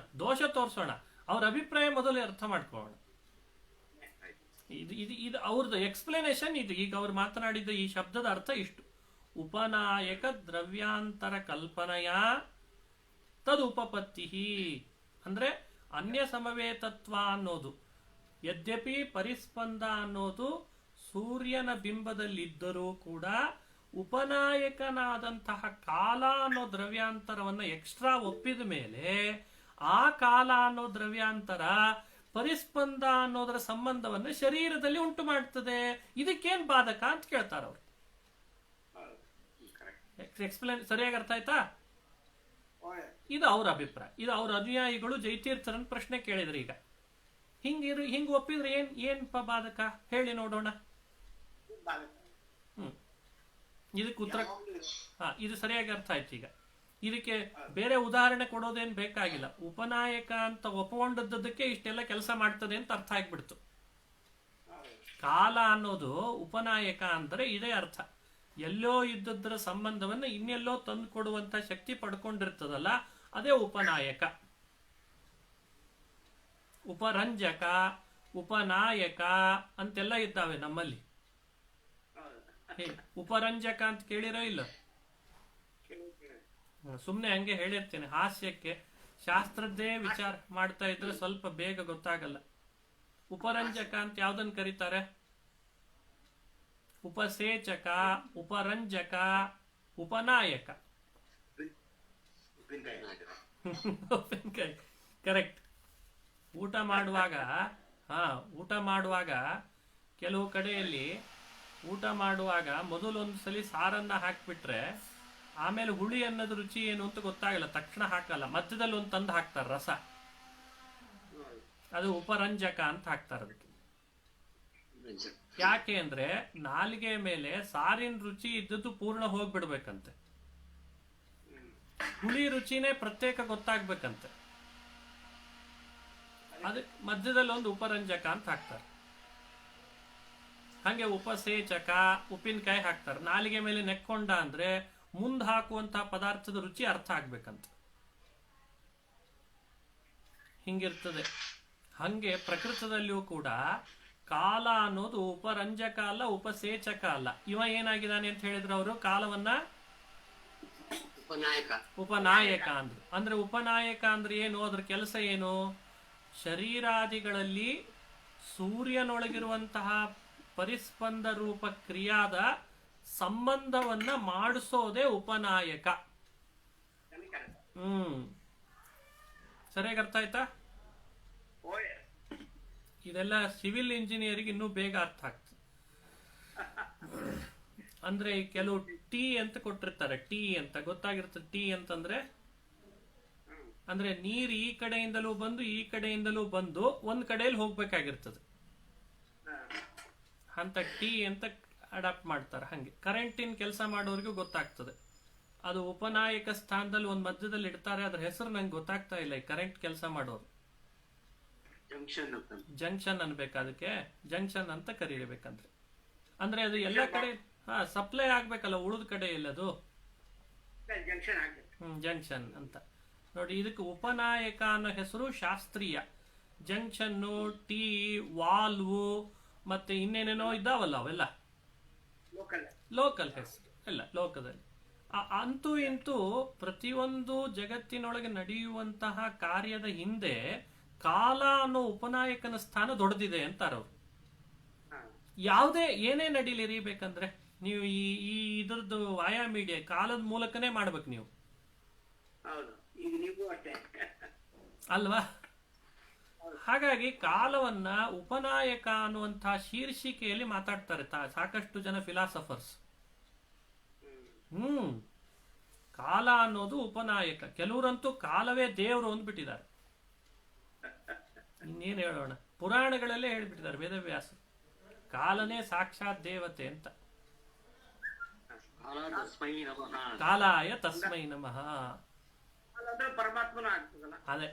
Speaker 1: ತೋರ್ಸೋಣ. ಅವ್ರ ಅಭಿಪ್ರಾಯ ಮೊದಲು ಅರ್ಥ ಮಾಡ್ಕೊಳ್ಳೋಣ. ಇದು ಅವ್ರದ್ದು ಎಕ್ಸ್ಪ್ಲನೇಷನ್. ಇದು ಈಗ ಅವ್ರು ಮಾತನಾಡಿದ ಈ ಶಬ್ದದ ಅರ್ಥ ಇಷ್ಟು: ಉಪನಾಯಕ ದ್ರವ್ಯಾಂತರ ಕಲ್ಪನೆಯ ತದುಪಪತ್ತಿ. ಅಂದ್ರೆ ಅನ್ಯ ಸಮವೇತತ್ವ ಅನ್ನೋದು, ಯದ್ಯಪಿ ಪರಿಸ್ಪಂದ ಅನ್ನೋದು ಸೂರ್ಯನ ಬಿಂಬದಲ್ಲಿದ್ದರೂ ಕೂಡ ಉಪನಾಯಕನಾದಂತಹ ಕಾಲ ಅನ್ನೋ ದ್ರವ್ಯಾಂತರವನ್ನ ಎಕ್ಸ್ಟ್ರಾ ಒಪ್ಪಿದ ಮೇಲೆ ಆ ಕಾಲ ಅನ್ನೋ ದ್ರವ್ಯಾಂತರ ಪರಿಸ್ಪಂದ ಅನ್ನೋದರ ಸಂಬಂಧವನ್ನು ಶರೀರದಲ್ಲಿ ಉಂಟು ಮಾಡ್ತದೆ. ಇದಕ್ಕೇನ್ ಬಾಧಕ ಅಂತ ಕೇಳ್ತಾರ ಅವರು. ಎಕ್ಸ್ಪ್ಲೇನ್ ಸರಿಯಾಗಿ ಅರ್ಥ ಆಯ್ತಾ? ಇದು ಅವ್ರ ಅಭಿಪ್ರಾಯ. ಇದು ಅವ್ರ ಅನುಯಾಯಿಗಳು ಜೈತೀರ್ಥರನ್ ಪ್ರಶ್ನೆ ಕೇಳಿದ್ರು. ಈಗ ಹಿಂಗ್ ಒಪ್ಪಿದ್ರೆ ಏನ್ ಬಾಧಕ ಹೇಳಿ ನೋಡೋಣ. ಇದಕ್ಕೆ ಉತ್ತರ ಇದು ಸರಿಯಾಗಿ ಅರ್ಥ ಆಯ್ತು. ಈಗ ಇದಕ್ಕೆ ಬೇರೆ ಉದಾಹರಣೆ ಕೊಡೋದೇನ್ ಬೇಕಾಗಿಲ್ಲ. ಉಪನಾಯಕ ಅಂತ ಒಪ್ಪಿಕೊಂಡದ್ದಕ್ಕೆ ಇಷ್ಟೆಲ್ಲ ಕೆಲಸ ಮಾಡ್ತದೆ ಅಂತ ಅರ್ಥ ಆಗ್ಬಿಡ್ತು. ಕಾಲ ಅನ್ನೋದು ಉಪನಾಯಕ ಅಂದ್ರೆ ಇದೇ ಅರ್ಥ. ಎಲ್ಲೋ ಇದ್ದದ್ರ ಸಂಬಂಧವನ್ನ ಇನ್ನೆಲ್ಲೋ ತಂದು ಕೊಡುವಂತ ಶಕ್ತಿ ಪಡ್ಕೊಂಡಿರ್ತದಲ್ಲ, ಅದೇ ಉಪನಾಯಕ. ಉಪರಂಜಕ, ಉಪನಾಯಕ ಅಂತೆಲ್ಲ ಇದ್ದಾವೆ ನಮ್ಮಲ್ಲಿ. ಉಪರಂಜಕ ಅಂತ ಕೇಳಿರೋ ಇಲ್ಲ? ಸುಮ್ನೆ ಹಂಗೆ ಹೇಳಿರ್ತೇನೆ ಹಾಸ್ಯಕ್ಕೆ. ಶಾಸ್ತ್ರದ್ದೇ ವಿಚಾರ ಮಾಡ್ತಾ ಇದ್ರೆ ಸ್ವಲ್ಪ ಬೇಗ ಗೊತ್ತಾಗಲ್ಲ. ಉಪರಂಜಕ ಅಂತ ಯಾವ್ದನ್ ಕರೀತಾರೆ? ಉಪಸೇಚಕ, ಉಪರಂಜಕ, ಉಪನಾಯಕ. ಕರೆಕ್ಟ್. ಊಟ ಮಾಡುವಾಗ ಕೆಲವು ಕಡೆಯಲ್ಲಿ ಊಟ ಮಾಡುವಾಗ ಮೊದಲೊಂದ್ಸಲಿ ಸಾರನ್ನ ಹಾಕ್ಬಿಟ್ರೆ ಆಮೇಲೆ ಹುಳಿ ಅನ್ನೋದು ರುಚಿ ಏನು ಅಂತ ಗೊತ್ತಾಗಲ್ಲ, ತಕ್ಷಣ ಹಾಕಲ್ಲ, ಮಧ್ಯದಲ್ಲಿ ಒಂದು ತಂದು ಹಾಕ್ತಾರೆ ರಸ. ಅದು ಉಪರಂಜಕ ಅಂತ ಹಾಕ್ತಾರೆ ಅದಕ್ಕೆ. ಯಾಕೆ ಅಂದ್ರೆ ನಾಲಿಗೆ ಮೇಲೆ ಸಾರಿನ ರುಚಿ ಇದ್ದದ್ದು ಪೂರ್ಣ ಹೋಗ್ಬಿಡ್ಬೇಕಂತೆ, ಹುಳಿ ರುಚಿನೇ ಪ್ರತ್ಯೇಕ ಗೊತ್ತಾಗ್ಬೇಕಂತೆ. ಅದಕ್ಕೆ ಮಧ್ಯದಲ್ಲಿ ಒಂದು ಉಪರಂಜಕ ಅಂತ ಹಾಕ್ತಾರೆ. ಹಂಗೆ ಉಪಸೇಚಕ, ಉಪ್ಪಿನಕಾಯಿ ಹಾಕ್ತಾರೆ. ನಾಲಿಗೆ ಮೇಲೆ ನೆಕ್ಕೊಂಡ ಅಂದ್ರೆ ಮುಂದೆ ಹಾಕುವಂತಹ ಪದಾರ್ಥದ ರುಚಿ ಅರ್ಥ ಆಗ್ಬೇಕಂತ. ಹಿಂಗಿರ್ತದೆ. ಹಂಗೆ ಪ್ರಕೃತದಲ್ಲಿಯೂ ಕೂಡ ಕಾಲ ಅನ್ನೋದು ಉಪರಂಜಕ ಅಲ್ಲ, ಉಪಸೇಚಕ ಅಲ್ಲ. ಇವ ಏನಾಗಿದ್ದಾನೆ ಅಂತ ಹೇಳಿದ್ರು ಅವರು? ಕಾಲವನ್ನ ಉಪನಾಯಕ ಅಂದ್ರು. ಅಂದ್ರೆ ಉಪನಾಯಕ ಅಂದ್ರೆ ಏನು? ಅದ್ರ ಕೆಲಸ ಏನು? ಶರೀರಾದಿಗಳಲ್ಲಿ ಸೂರ್ಯನೊಳಗಿರುವಂತಹ ಪರಿಸ್ಪಂದ ರೂಪ ಕ್ರಿಯಾದ ಸಂಬಂಧವನ್ನ ಮಾಡಿಸೋದೇ ಉಪನಾಯಕ. ಸರಿಯಾಗಿ ಅರ್ಥ ಆಯ್ತಾ? ಇದೆಲ್ಲ ಸಿವಿಲ್ ಇಂಜಿನಿಯರಿಂಗ್ ಇನ್ನೂ ಬೇಗ ಅರ್ಥ ಆಗ್ತದೆ. ಅಂದ್ರೆ ಕೆಲವು ಟಿ ಅಂತ ಕೊಟ್ಟಿರ್ತಾರೆ. ಟಿ ಅಂತ ಗೊತ್ತಾಗಿರ್ತದೆ. ಟಿ ಅಂತಂದ್ರೆ ಅಂದ್ರೆ ನೀರು ಈ ಕಡೆಯಿಂದಲೂ ಬಂದು ಈ ಕಡೆಯಿಂದಲೂ ಬಂದು ಒಂದ್ ಕಡೆಯಲ್ಲಿ ಹೋಗ್ಬೇಕಾಗಿರ್ತದೆ ಅಂತ ಟಿ ಅಂತ ಅಡಾಪ್ಟ್ ಮಾಡ್ತಾರೆ. ಹಂಗೆ ಕರೆಂಟಿನ ಕೆಲಸ ಮಾಡೋರಿಗೂ ಗೊತ್ತಾಗ್ತದೆ. ಅದು ಉಪನಾಯಕ ಸ್ಥಾನದಲ್ಲಿ ಒಂದ್ ಮಧ್ಯದಲ್ಲಿ ಇಡ್ತಾರೆ. ಅದ್ರ ಹೆಸರು ನಂಗೆ ಗೊತ್ತಾಗ್ತಾ ಇಲ್ಲ. ಈ ಕರೆಂಟ್ ಕೆಲಸ ಮಾಡೋರು ಜಂಕ್ಷನ್ ಅನ್ಬೇಕು. ಅದಕ್ಕೆ ಜಂಕ್ಷನ್ ಅಂತ ಕರೀಬೇಕಂದ್ರೆ. ಅಂದ್ರೆ ಅದು ಎಲ್ಲ ಕಡೆ ಸಪ್ಲೈ ಆಗ್ಬೇಕಲ್ಲ, ಉಳಿದ ಕಡೆ ಎಲ್ಲದು ಜಂಕ್ಷನ್ ಅಂತ ನೋಡಿ. ಇದಕ್ಕೆ ಉಪನಾಯಕ ಅನ್ನೋ ಹೆಸರು ಶಾಸ್ತ್ರೀಯ. ಜಂಕ್ಷನ್ನು, ಟೀ, ವಾಲ್ವು ಮತ್ತೆ ಇನ್ನೇನೇನೋ ಇದ್ದಾವಲ್ಲ, ಅವೆಲ್ಲ ಲೋಕಲ್ ಹೆಸರು ಎಲ್ಲ ಲೋಕದಲ್ಲಿ. ಅಂತೂ ಇಂತೂ ಪ್ರತಿಯೊಂದು ಜಗತ್ತಿನೊಳಗೆ ನಡೆಯುವಂತಹ ಕಾರ್ಯದ ಹಿಂದೆ ಕಾಲ ಅನ್ನೋ ಉಪನಾಯಕನ ಸ್ಥಾನ ದೊಡ್ಡದಿದೆ ಅಂತಾರವ್ರು. ಯಾವುದೇ ಏನೇ ನಡೀಲಿರಿ ಬೇಕಂದ್ರೆ ನೀವು ಈ ಇದ್ರದ್ದು ವಾಯಾ ಮೀಡಿಯಾ ಕಾಲದ ಮೂಲಕನೇ ಮಾಡ್ಬೇಕು ನೀವು, ಅಲ್ವಾ? ಹಾಗಾಗಿ ಕಾಲವನ್ನ ಉಪನಾಯಕ ಅನ್ನುವಂತಹ ಶೀರ್ಷಿಕೆಯಲ್ಲಿ ಮಾತಾಡ್ತಾರೆ ಸಾಕಷ್ಟು ಜನ ಫಿಲಾಸಫರ್ಸ್. ಕಾಲ ಅನ್ನೋದು ಉಪನಾಯಕ. ಕೆಲವರಂತೂ ಕಾಲವೇ ದೇವರು ಅಂದ್ಬಿಟ್ಟಿದ್ದಾರೆ. ಇನ್ನೇನು ಹೇಳೋಣ, ಪುರಾಣಗಳಲ್ಲೇ ಹೇಳ್ಬಿಟ್ಟಿದ್ದಾರೆ ವೇದವ್ಯಾಸ, ಕಾಲನೇ ಸಾಕ್ಷಾತ್ ದೇವತೆ ಅಂತ. ಕಾಲಾಯ ತಸ್ಮೈ ನಮಃ.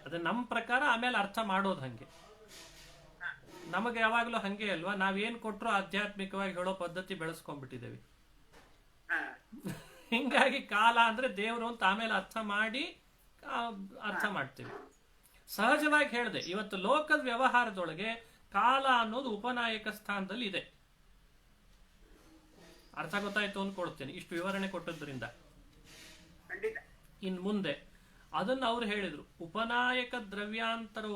Speaker 1: ಅದೇ ನಮ್ಮ ಪ್ರಕಾರ ಆಮೇಲೆ ಅರ್ಥ ಮಾಡೋದು ಹಂಗೆ. ನಮಗೆ ಯಾವಾಗ್ಲೂ ಹಂಗೆ ಅಲ್ವಾ? ನಾವೇನ್ ಕೊಟ್ರು ಆಧ್ಯಾತ್ಮಿಕವಾಗಿ ಹೇಳೋ ಪದ್ಧತಿ ಬೆಳೆಸ್ಕೊಂಡ್ಬಿಟ್ಟಿದ್ದೇವೆ. ಹಿಂಗಾಗಿ ಕಾಲ ಅಂದ್ರೆ ದೇವರು ಅಂತ ಆಮೇಲೆ ಅರ್ಥ ಮಾಡ್ತೀವಿ. ಸಹಜವಾಗಿ ಹೇಳಿದೆ, ಇವತ್ತು ಲೋಕದ ವ್ಯವಹಾರದೊಳಗೆ ಕಾಲ ಅನ್ನೋದು ಉಪನಾಯಕ ಸ್ಥಾನದಲ್ಲಿ ಇದೆ. ಅರ್ಥ ಗೊತ್ತಾಯ್ತು ಅಂದ್ಕೊಡ್ತೇನೆ ಇಷ್ಟು ವಿವರಣೆ ಕೊಟ್ಟದ್ರಿಂದ. ಇನ್ ಮುಂದೆ ಅದನ್ನ ಅವ್ರು ಹೇಳಿದ್ರು, ಉಪನಾಯಕ ದ್ರವ್ಯಾಂತರ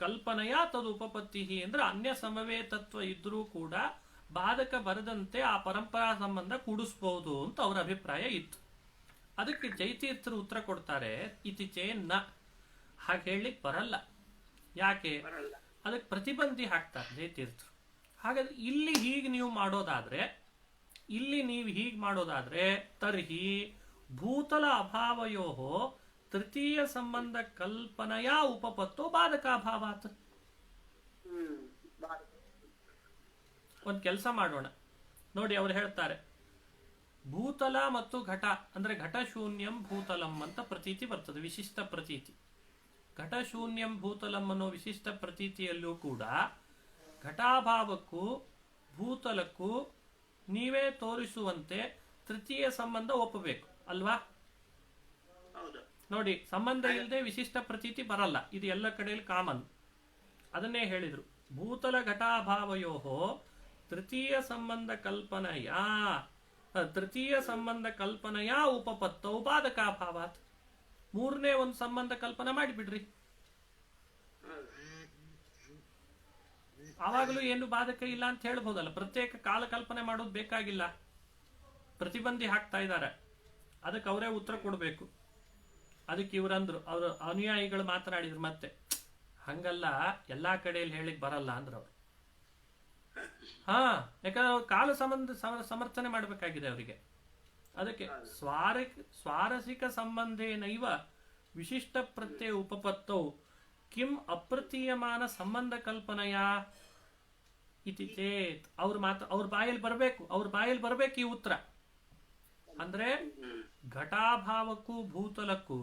Speaker 1: ಕಲ್ಪನೆಯ ತದು ಉಪಪತ್ತಿ ಅಂದ್ರೆ ಅನ್ಯ ಸಮವೇತತ್ವ ಇದ್ರೂ ಕೂಡ ಬಾಧಕ ಬರದಂತೆ ಆ ಪರಂಪರಾ ಸಂಬಂಧ ಕೂಡಿಸಬಹುದು ಅಂತ ಅವರ ಅಭಿಪ್ರಾಯ ಇತ್ತು. ಅದಕ್ಕೆ ಜೈತೀರ್ಥರು ಉತ್ತರ ಕೊಡ್ತಾರೆ, ಇತಿಚೇ ನ, ಹಾಗೆ ಹೇಳಲಿಕ್ಕೆ ಬರಲ್ಲ. ಯಾಕೆ? ಅದಕ್ಕೆ ಪ್ರತಿಬಂಧಿ ಹಾಕ್ತಾರೆ ಜೈತೀರ್ಥರು. ಹಾಗಾದ್ರೆ ಇಲ್ಲಿ ಹೀಗೆ ನೀವು ಮಾಡೋದಾದ್ರೆ ತರ್ಹಿ ಭೂತಲ ಅಭಾವಯೋ ತೃತೀಯ ಸಂಬಂಧ ಕಲ್ಪನೆಯ ಉಪಪತ್ತೋ ಬಾಧಕಾಭಾವಾತ್. ಒಂದು ಕೆಲಸ ಮಾಡೋಣ ನೋಡಿ. ಅವ್ರು ಹೇಳ್ತಾರೆ ಭೂತಲ ಮತ್ತು ಘಟ ಅಂದ್ರೆ ಘಟ ಶೂನ್ಯಂ ಭೂತಲಂ ಅಂತ ಪ್ರತೀತಿ ಬರ್ತದೆ, ವಿಶಿಷ್ಟ ಪ್ರತೀತಿ. ಘಟ ಶೂನ್ಯಂ ಭೂತಲಂ ಅನ್ನೋ ವಿಶಿಷ್ಟ ಪ್ರತೀತಿಯಲ್ಲೂ ಕೂಡ ಘಟಾಭಾವಕ್ಕೂ ಭೂತಲಕ್ಕೂ ನೀವೇ ತೋರಿಸುವಂತೆ ತೃತೀಯ ಸಂಬಂಧ ಒಪ್ಪಬೇಕು ಅಲ್ವಾ? ನೋಡಿ, ಸಂಬಂಧ ಇಲ್ಲದೆ ವಿಶಿಷ್ಟ ಪ್ರತೀತಿ ಬರಲ್ಲ, ಇದು ಎಲ್ಲ ಕಡೆಯಲ್ಲಿ ಕಾಮನ್. ಅದನ್ನೇ ಹೇಳಿದ್ರು, ಭೂತಲ ಘಟಾಭಾವಯೋಹೋ ತೃತೀಯ ಸಂಬಂಧ ಕಲ್ಪನೆಯ ಉಪಪತ್ತೌ ಬಾಧಕಾಭಾವಾತ್. ಮೂರನೇ ಒಂದು ಸಂಬಂಧ ಕಲ್ಪನೆ ಮಾಡಿಬಿಡ್ರಿ, ಆವಾಗಲೂ ಏನು ಬಾಧಕ ಇಲ್ಲ ಅಂತ ಹೇಳ್ಬೋದಲ್ಲ. ಪ್ರತ್ಯೇಕ ಕಾಲ ಕಲ್ಪನೆ ಮಾಡೋದು ಬೇಕಾಗಿಲ್ಲ. ಪ್ರತಿಬಂಧಿ ಹಾಕ್ತಾ ಇದ್ದಾರೆ, ಅದಕ್ಕೆ ಅವರೇ ಉತ್ತರ ಕೊಡಬೇಕು. ಅದಕ್ಕೆ ಇವರಂದ್ರು, ಅವರು ಅನುಯಾಯಿಗಳು ಮಾತನಾಡಿದ್ರು, ಮತ್ತೆ ಹಂಗಲ್ಲ ಎಲ್ಲಾ ಕಡೆಯಲ್ಲಿ ಹೇಳಿಕ್ ಬರಲ್ಲ ಅಂದ್ರು ಅವರು. ಯಾಕಂದ್ರೆ ಅವ್ರು ಕಾಲ ಸಂಬಂಧ ಸಮರ್ಥನೆ ಮಾಡಬೇಕಾಗಿದೆ ಅವರಿಗೆ. ಅದಕ್ಕೆ ಸ್ವಾರಸಿಕ ಸಂಬಂಧೇನೈವ ವಿಶಿಷ್ಟ ಪ್ರತ್ಯಯ ಉಪಪತ್ತೌ ಕಿಂ ಅಪ್ರತೀಯಮಾನ ಸಂಬಂಧ ಕಲ್ಪನೆಯ ಇತಿ ಚೇತ್. ಅವ್ರ ಬಾಯಲ್ಲಿ ಬರಬೇಕು ಈ ಉತ್ತರ. ಅಂದ್ರೆ ಘಟಾಭಾವಕ್ಕೂ ಭೂತಲಕ್ಕೂ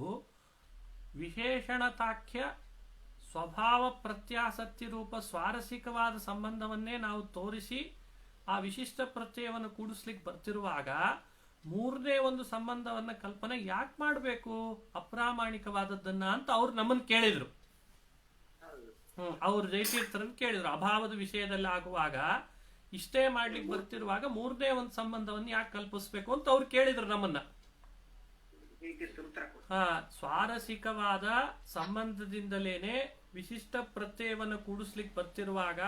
Speaker 1: ವಿಶೇಷಣತಾಖ್ಯ ಸ್ವಭಾವ ಪ್ರತ್ಯಾಸಕ್ತಿ ರೂಪ ಸ್ವಾರಸಿಕವಾದ ಸಂಬಂಧವನ್ನೇ ನಾವು ತೋರಿಸಿ ಆ ವಿಶಿಷ್ಟ ಪ್ರತ್ಯಯವನ್ನು ಕೂಡಿಸ್ಲಿಕ್ಕೆ ಬರ್ತಿರುವಾಗ ಮೂರನೇ ಒಂದು ಸಂಬಂಧವನ್ನ ಕಲ್ಪನೆ ಯಾಕೆ ಮಾಡಬೇಕು ಅಪ್ರಾಮಾಣಿಕವಾದದ್ದನ್ನ ಅಂತ ಅವ್ರು ನಮ್ಮನ್ನು ಕೇಳಿದ್ರು. ಅವ್ರು ಜೈತೀರ್ಥರನ್ನು ಕೇಳಿದ್ರು, ಅಭಾವದ ವಿಷಯದಲ್ಲಿ ಆಗುವಾಗ ಇಷ್ಟೇ ಮಾಡ್ಲಿಕ್ಕೆ ಬರ್ತಿರುವಾಗ ಮೂರನೇ ಒಂದು ಸಂಬಂಧವನ್ನು ಯಾಕೆ ಕಲ್ಪಿಸ್ಬೇಕು ಅಂತ ಅವ್ರು ಕೇಳಿದ್ರು ನಮ್ಮನ್ನ. ಸ್ವಾರಸಿಕವಾದ ಸಂಬಂಧದಿಂದಲೇನೆ ವಿಶಿಷ್ಟ ಪ್ರತ್ಯಯವನ್ನು ಕೂಡಿಸ್ಲಿಕ್ಕೆ ಬರ್ತಿರುವಾಗ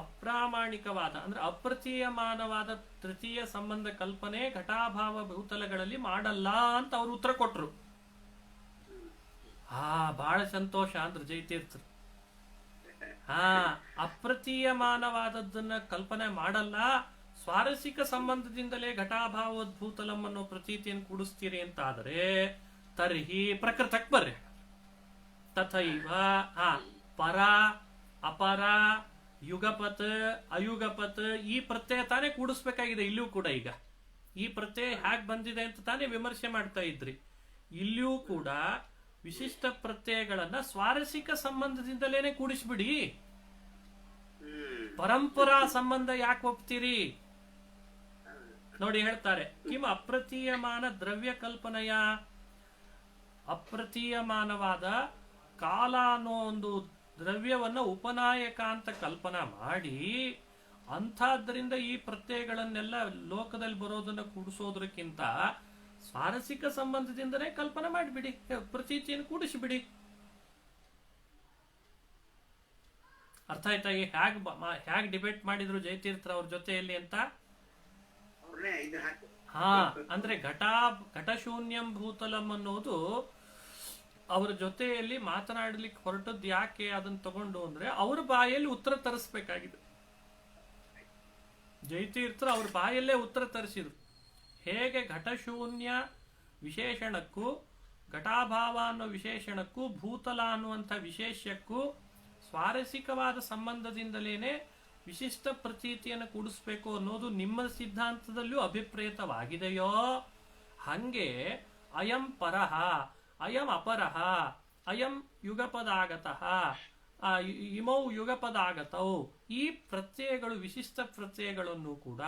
Speaker 1: ಅಪ್ರಾಮಾಣಿಕವಾದ ಅಂದ್ರೆ ಅಪ್ರತೀಯಮಾನವಾದ ತೃತೀಯ ಸಂಬಂಧ ಕಲ್ಪನೆ ಘಟಾಭಾವ ಭೂತಲಗಳಲ್ಲಿ ಮಾಡಲ್ಲ ಅಂತ ಅವ್ರು ಉತ್ತರ ಕೊಟ್ರು. ಬಹಳ ಸಂತೋಷ ಅಂದ್ರು ಜೈತೀರ್ಥರು. ಅಪ್ರತೀಯಮಾನವಾದದ್ದನ್ನ ಕಲ್ಪನೆ ಮಾಡಲ್ಲ, ಸ್ವಾರಸಿಕ ಸಂಬಂಧದಿಂದಲೇ ಘಟಾಭಾವೋದ್ಭೂತಲಂ ಅನ್ನೋ ಪ್ರತೀತಿಯನ್ನು ಕೂಡಿಸ್ತೀರಿ ಅಂತ ಆದ್ರೆ ತರ್ಹಿ ಪ್ರಕೃತಕ್ ಬರ್ರಿ. ತಥೈವ ಪರ ಅಪರ ಯುಗಪತ್ ಅಯುಗಪತ್ ಈ ಪ್ರತ್ಯಯ ತಾನೇ ಕೂಡಿಸ್ಬೇಕಾಗಿದೆ ಇಲ್ಲಿಯೂ ಕೂಡ. ಈಗ ಈ ಪ್ರತ್ಯಯ ಹ್ಯಾಕ್ ಬಂದಿದೆ ಅಂತ ತಾನೇ ವಿಮರ್ಶೆ ಮಾಡ್ತಾ ಇದ್ರಿ. ಇಲ್ಲಿಯೂ ಕೂಡ ವಿಶಿಷ್ಟ ಪ್ರತ್ಯಯಗಳನ್ನ ಸ್ವಾರಸಿಕ ಸಂಬಂಧದಿಂದಲೇನೆ ಕೂಡಿಸ್ಬಿಡಿ. ಪರಂಪರಾ ಸಂಬಂಧ ಯಾಕೆ ಒಪ್ತೀರಿ? ನೋಡಿ ಹೇಳ್ತಾರೆ, ಕಿಂ ಅಪ್ರತೀಯಮಾನ ದ್ರವ್ಯ ಕಲ್ಪನೆಯ, ಅಪ್ರತೀಯಮಾನವಾದ ಕಾಲ ಅನ್ನೋ ಒಂದು ದ್ರವ್ಯವನ್ನ ಉಪನಾಯಕ ಅಂತ ಕಲ್ಪನಾ ಮಾಡಿ ಅಂಥದ್ರಿಂದ ಈ ಪ್ರತ್ಯಯಗಳನ್ನೆಲ್ಲ ಲೋಕದಲ್ಲಿ ಬರೋದನ್ನ ಕೂಡಿಸೋದ್ರಕ್ಕಿಂತ ಸ್ವಾರಸಿಕ ಸಂಬಂಧದಿಂದನೇ ಕಲ್ಪನೆ ಮಾಡಿಬಿಡಿ, ಪ್ರತೀತಿಯನ್ನು ಕೂಡಿಸಿಬಿಡಿ. ಅರ್ಥ ಆಯ್ತಾ? ಹ್ಯಾಗ್ ಡಿಬೇಟ್ ಮಾಡಿದ್ರು ಜಯತೀರ್ಥ ಅವ್ರ ಜೊತೆಯಲ್ಲಿ ಅಂತ. ಅಂದ್ರೆ ಘಟಶೂನ್ಯಂ ಭೂತಲಂ ಅನ್ನೋದು ಅವರ ಜೊತೆಯಲ್ಲಿ ಮಾತನಾಡ್ಲಿಕ್ಕೆ ಹೊರಟದ್ದು ಯಾಕೆ ಅದನ್ನ ತಗೊಂಡು ಅಂದ್ರೆ ಅವ್ರ ಬಾಯಲ್ಲಿ ಉತ್ತರ ತರಿಸ್ಬೇಕಾಗಿದೆ. ಜಯತೀರ್ಥರು ಅವ್ರ ಬಾಯಲ್ಲೇ ಉತ್ತರ ತರಿಸಿದ್ರು. ಹೇಗೆ ಘಟಶೂನ್ಯ ವಿಶೇಷಣಕ್ಕೂ ಘಟಾಭಾವ ಅನ್ನೋ ವಿಶೇಷಣಕ್ಕೂ ಭೂತಲ ಅನ್ನುವಂಥ ವಿಶೇಷಕ್ಕೂ ಸ್ವಾರಸಿಕವಾದ ಸಂಬಂಧದಿಂದಲೇನೆ ವಿಶಿಷ್ಟ ಪ್ರತೀತಿಯನ್ನು ಕೂಡಿಸ್ಬೇಕು ಅನ್ನೋದು ನಿಮ್ಮ ಸಿದ್ಧಾಂತದಲ್ಲೂ ಅಭಿಪ್ರೇತವಾಗಿದೆಯೋ, ಹಂಗೆ ಅಯಂ ಪರಹ ಅಯಂ ಅಪರಹ ಅಯಂ ಯುಗಪದಾಗತಃ ಇಮೌ ಯುಗಪದಾಗತೌ ಈ ಪ್ರತ್ಯಯಗಳು ವಿಶಿಷ್ಟ ಪ್ರತ್ಯಯಗಳನ್ನು ಕೂಡ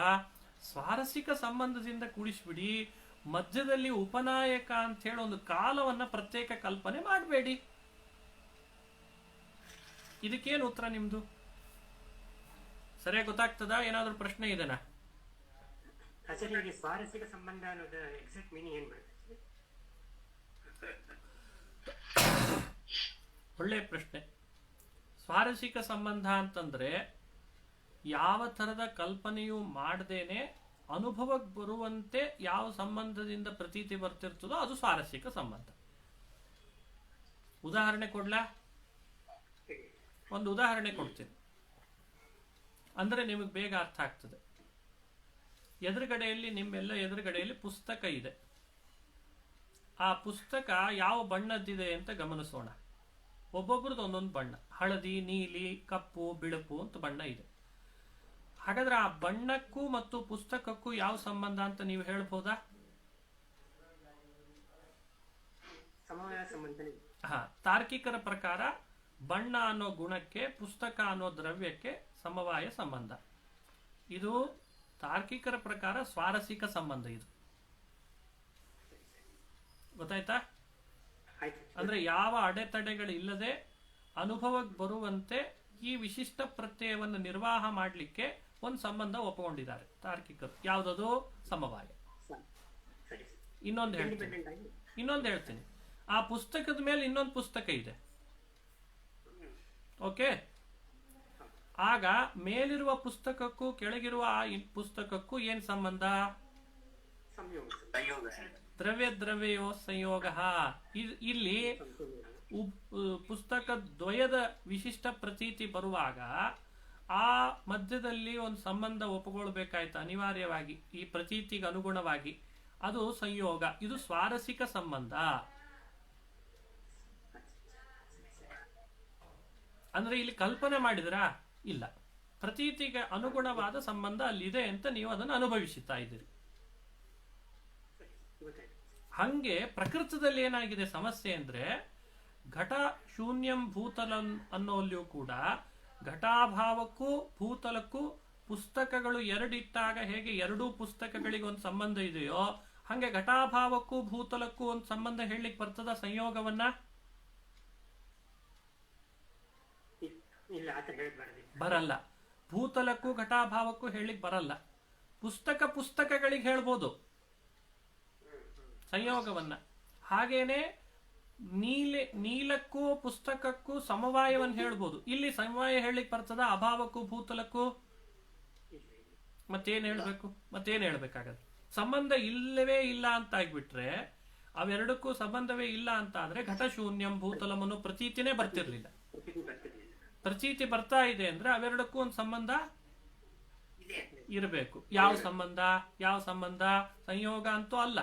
Speaker 1: ಸ್ವಾರಸಿಕ ಸಂಬಂಧದಿಂದ ಕೂಡಿಸ್ಬಿಡಿ. ಮಧ್ಯದಲ್ಲಿ ಉಪನಾಯಕ ಅಂತ ಹೇಳಿ ಒಂದು ಕಾಲವನ್ನ ಪ್ರತ್ಯೇಕ ಕಲ್ಪನೆ ಮಾಡಬೇಡಿ. ಇದಕ್ಕೇನು ಉತ್ತರ ನಿಮ್ದು? ಸರಿಯಾಗಿ ಗೊತ್ತಾಗ್ತದಾ? ಏನಾದ್ರೂ ಪ್ರಶ್ನೆ ಇದೆನಾ?
Speaker 4: ಸ್ವಾರಸಿಕ ಸಂಬಂಧ ಅನ್ನೋದು ಎಕ್ಸಾಕ್ಟ್ ಮೀನಿಂಗ್ ಏನ್ ಬರುತ್ತೆ?
Speaker 1: ಒಳ್ಳೆ ಪ್ರಶ್ನೆ. ಸ್ವಾರಸಿಕ ಸಂಬಂಧ ಅಂತಂದ್ರೆ ಯಾವ ತರದ ಕಲ್ಪನೆಯೂ ಮಾಡದೇನೆ ಅನುಭವಕ್ಕೆ ಬರುವಂತೆ ಯಾವ ಸಂಬಂಧದಿಂದ ಪ್ರತೀತಿ ಬರ್ತಿರ್ತದೋ ಅದು ಸ್ವಾರಸಿಕ ಸಂಬಂಧ. ಉದಾಹರಣೆ ಕೊಡ್ಲಾ? ಒಂದು ಉದಾಹರಣೆ ಕೊಡ್ತೀನಿ, ಅಂದ್ರೆ ನಿಮಗೆ ಬೇಗ ಅರ್ಥ ಆಗ್ತದೆ. ಎದುರುಗಡೆಯಲ್ಲಿ ನಿಮ್ಮೆಲ್ಲ ಎದುರುಗಡೆಯಲ್ಲಿ ಪುಸ್ತಕ ಇದೆ. ಆ ಪುಸ್ತಕ ಯಾವ ಬಣ್ಣದ್ದಿದೆ ಅಂತ ಗಮನಿಸೋಣ. ಒಬ್ಬೊಬ್ರದ್ದು ಒಂದೊಂದು ಬಣ್ಣ, ಹಳದಿ, ನೀಲಿ, ಕಪ್ಪು, ಬಿಳುಪು ಅಂತ ಬಣ್ಣ ಇದೆ. ಹಾಗಾದ್ರೆ ಆ ಬಣ್ಣಕ್ಕೂ ಮತ್ತು ಪುಸ್ತಕಕ್ಕೂ ಯಾವ ಸಂಬಂಧ ಅಂತ ನೀವು ಹೇಳ್ಬೋದಾ?
Speaker 4: ಸಮವಾಯ ಸಂಬಂಧನೇ.
Speaker 1: ತಾರ್ಕಿಕರ ಪ್ರಕಾರ ಬಣ್ಣ ಅನ್ನೋ ಗುಣಕ್ಕೆ ಪುಸ್ತಕ ಅನ್ನೋ ದ್ರವ್ಯಕ್ಕೆ ಸಮವಾಯ ಸಂಬಂಧ. ಇದು ತಾರ್ಕಿಕರ ಪ್ರಕಾರ ಸ್ವಾರಸಿಕ ಸಂಬಂಧ. ಇದು ಗೊತ್ತಾಯ್ತಾ? ಅಂದ್ರೆ ಯಾವ ಅಡೆತಡೆಗಳಿಲ್ಲದೆ ಅನುಭವಕ್ಕೆ ಬರುವಂತೆ ಈ ವಿಶಿಷ್ಟ ಪ್ರತ್ಯಯವನ್ನು ನಿರ್ವಾಹ ಮಾಡಲಿಕ್ಕೆ ಒಂದು ಸಂಬಂಧ ಒಪ್ಪಿಕೊಂಡಿದ್ದಾರೆ ತಾರ್ಕಿಕರು. ಯಾವುದದು? ಸಮವಾಯ. ಇನ್ನೊಂದು ಹೇಳ್ತೀನಿ, ಆ ಪುಸ್ತಕದ ಮೇಲೆ ಇನ್ನೊಂದು ಪುಸ್ತಕ ಇದೆ. ಓಕೆ, ಆಗ ಮೇಲಿರುವ ಪುಸ್ತಕಕ್ಕೂ ಕೆಳಗಿರುವ ಆ ಪುಸ್ತಕಕ್ಕೂ ಏನ್ ಸಂಬಂಧ? ದ್ರವ್ಯ ದ್ರವ್ಯೋ ಸಂಯೋಗ. ಇಲ್ಲಿ ಪುಸ್ತಕ ದ್ವಯದ ವಿಶಿಷ್ಟ ಪ್ರತೀತಿ ಬರುವಾಗ ಆ ಮಧ್ಯದಲ್ಲಿ ಒಂದು ಸಂಬಂಧ ಒಪ್ಪಿಕೊಳ್ಬೇಕಾಯ್ತು ಅನಿವಾರ್ಯವಾಗಿ, ಈ ಪ್ರತೀತಿಗೆ ಅನುಗುಣವಾಗಿ. ಅದು ಸಂಯೋಗ. ಇದು ಸ್ವಾರಸಿಕ ಸಂಬಂಧ. ಅಂದ್ರೆ ಇಲ್ಲಿ ಕಲ್ಪನೆ ಮಾಡಿದ್ರಾ? ಇಲ್ಲ, ಪ್ರತೀತಿಗೆ ಅನುಗುಣವಾದ ಸಂಬಂಧ ಅಲ್ಲಿದೆ ಅಂತ ನೀವು ಅದನ್ನು ಅನುಭವಿಸುತ್ತಾ ಇದ್ದೀರಿ. ಹಂಗೆ ಪ್ರಕೃತದಲ್ಲಿ ಏನಾಗಿದೆ ಸಮಸ್ಯೆ ಅಂದ್ರೆ, ಘಟ ಶೂನ್ಯಂ ಭೂತಲಂ ಅನ್ನೋಲ್ಲಿಯೂ ಕೂಡ ಘಟಾಭಾವಕ್ಕೂ ಭೂತಲಕ್ಕೂ ಪುಸ್ತಕಗಳು ಎರಡಿಟ್ಟಾಗ ಹೇಗೆ ಎರಡೂ ಪುಸ್ತಕಗಳಿಗೆ ಒಂದು ಸಂಬಂಧ ಇದೆಯೋ, ಹಂಗೆ ಘಟಾಭಾವಕ್ಕೂ ಭೂತಲಕ್ಕೂ ಒಂದು ಸಂಬಂಧ ಹೇಳಲಿಕ್ಕೆ ಬರ್ತದ ಸಂಯೋಗವನ್ನ? ಬರಲ್ಲ. ಭೂತಲಕ್ಕೂ ಘಟಾಭಾವಕ್ಕೂ ಹೇಳಲಿಕ್ಕೆ ಬರಲ್ಲ. ಪುಸ್ತಕಗಳಿಗೆ ಹೇಳ್ಬೋದು ಸಂಯೋಗವನ್ನ. ಹಾಗೇನೆ ನೀಲಕ್ಕೂ ಪುಸ್ತಕಕ್ಕೂ ಸಮವಾಯವನ್ನು ಹೇಳ್ಬೋದು. ಇಲ್ಲಿ ಸಮವಾಯ ಹೇಳಲಿಕ್ಕೆ ಬರ್ತದ ಅಭಾವಕ್ಕೂ ಭೂತಲಕ್ಕೂ? ಮತ್ತೇನ್ ಹೇಳ್ಬೇಕಾಗತ್ತೆ? ಸಂಬಂಧ ಇಲ್ಲವೇ ಇಲ್ಲ ಅಂತ ಆಗ್ಬಿಟ್ರೆ, ಅವೆರಡಕ್ಕೂ ಸಂಬಂಧವೇ ಇಲ್ಲ ಅಂತ ಆದ್ರೆ ಘಟ ಶೂನ್ಯಂ ಭೂತಲಂ ಅನ್ನೋ ಪ್ರತೀತಿನೇ ಬರ್ತಿರ್ಲಿಲ್ಲ. ಪ್ರತೀತಿ ಬರ್ತಾ ಇದೆ ಅಂದ್ರೆ ಅವೆರಡಕ್ಕೂ ಒಂದು ಸಂಬಂಧ ಇರಬೇಕು. ಯಾವ ಸಂಬಂಧ? ಸಂಯೋಗ ಅಂತೂ ಅಲ್ಲ,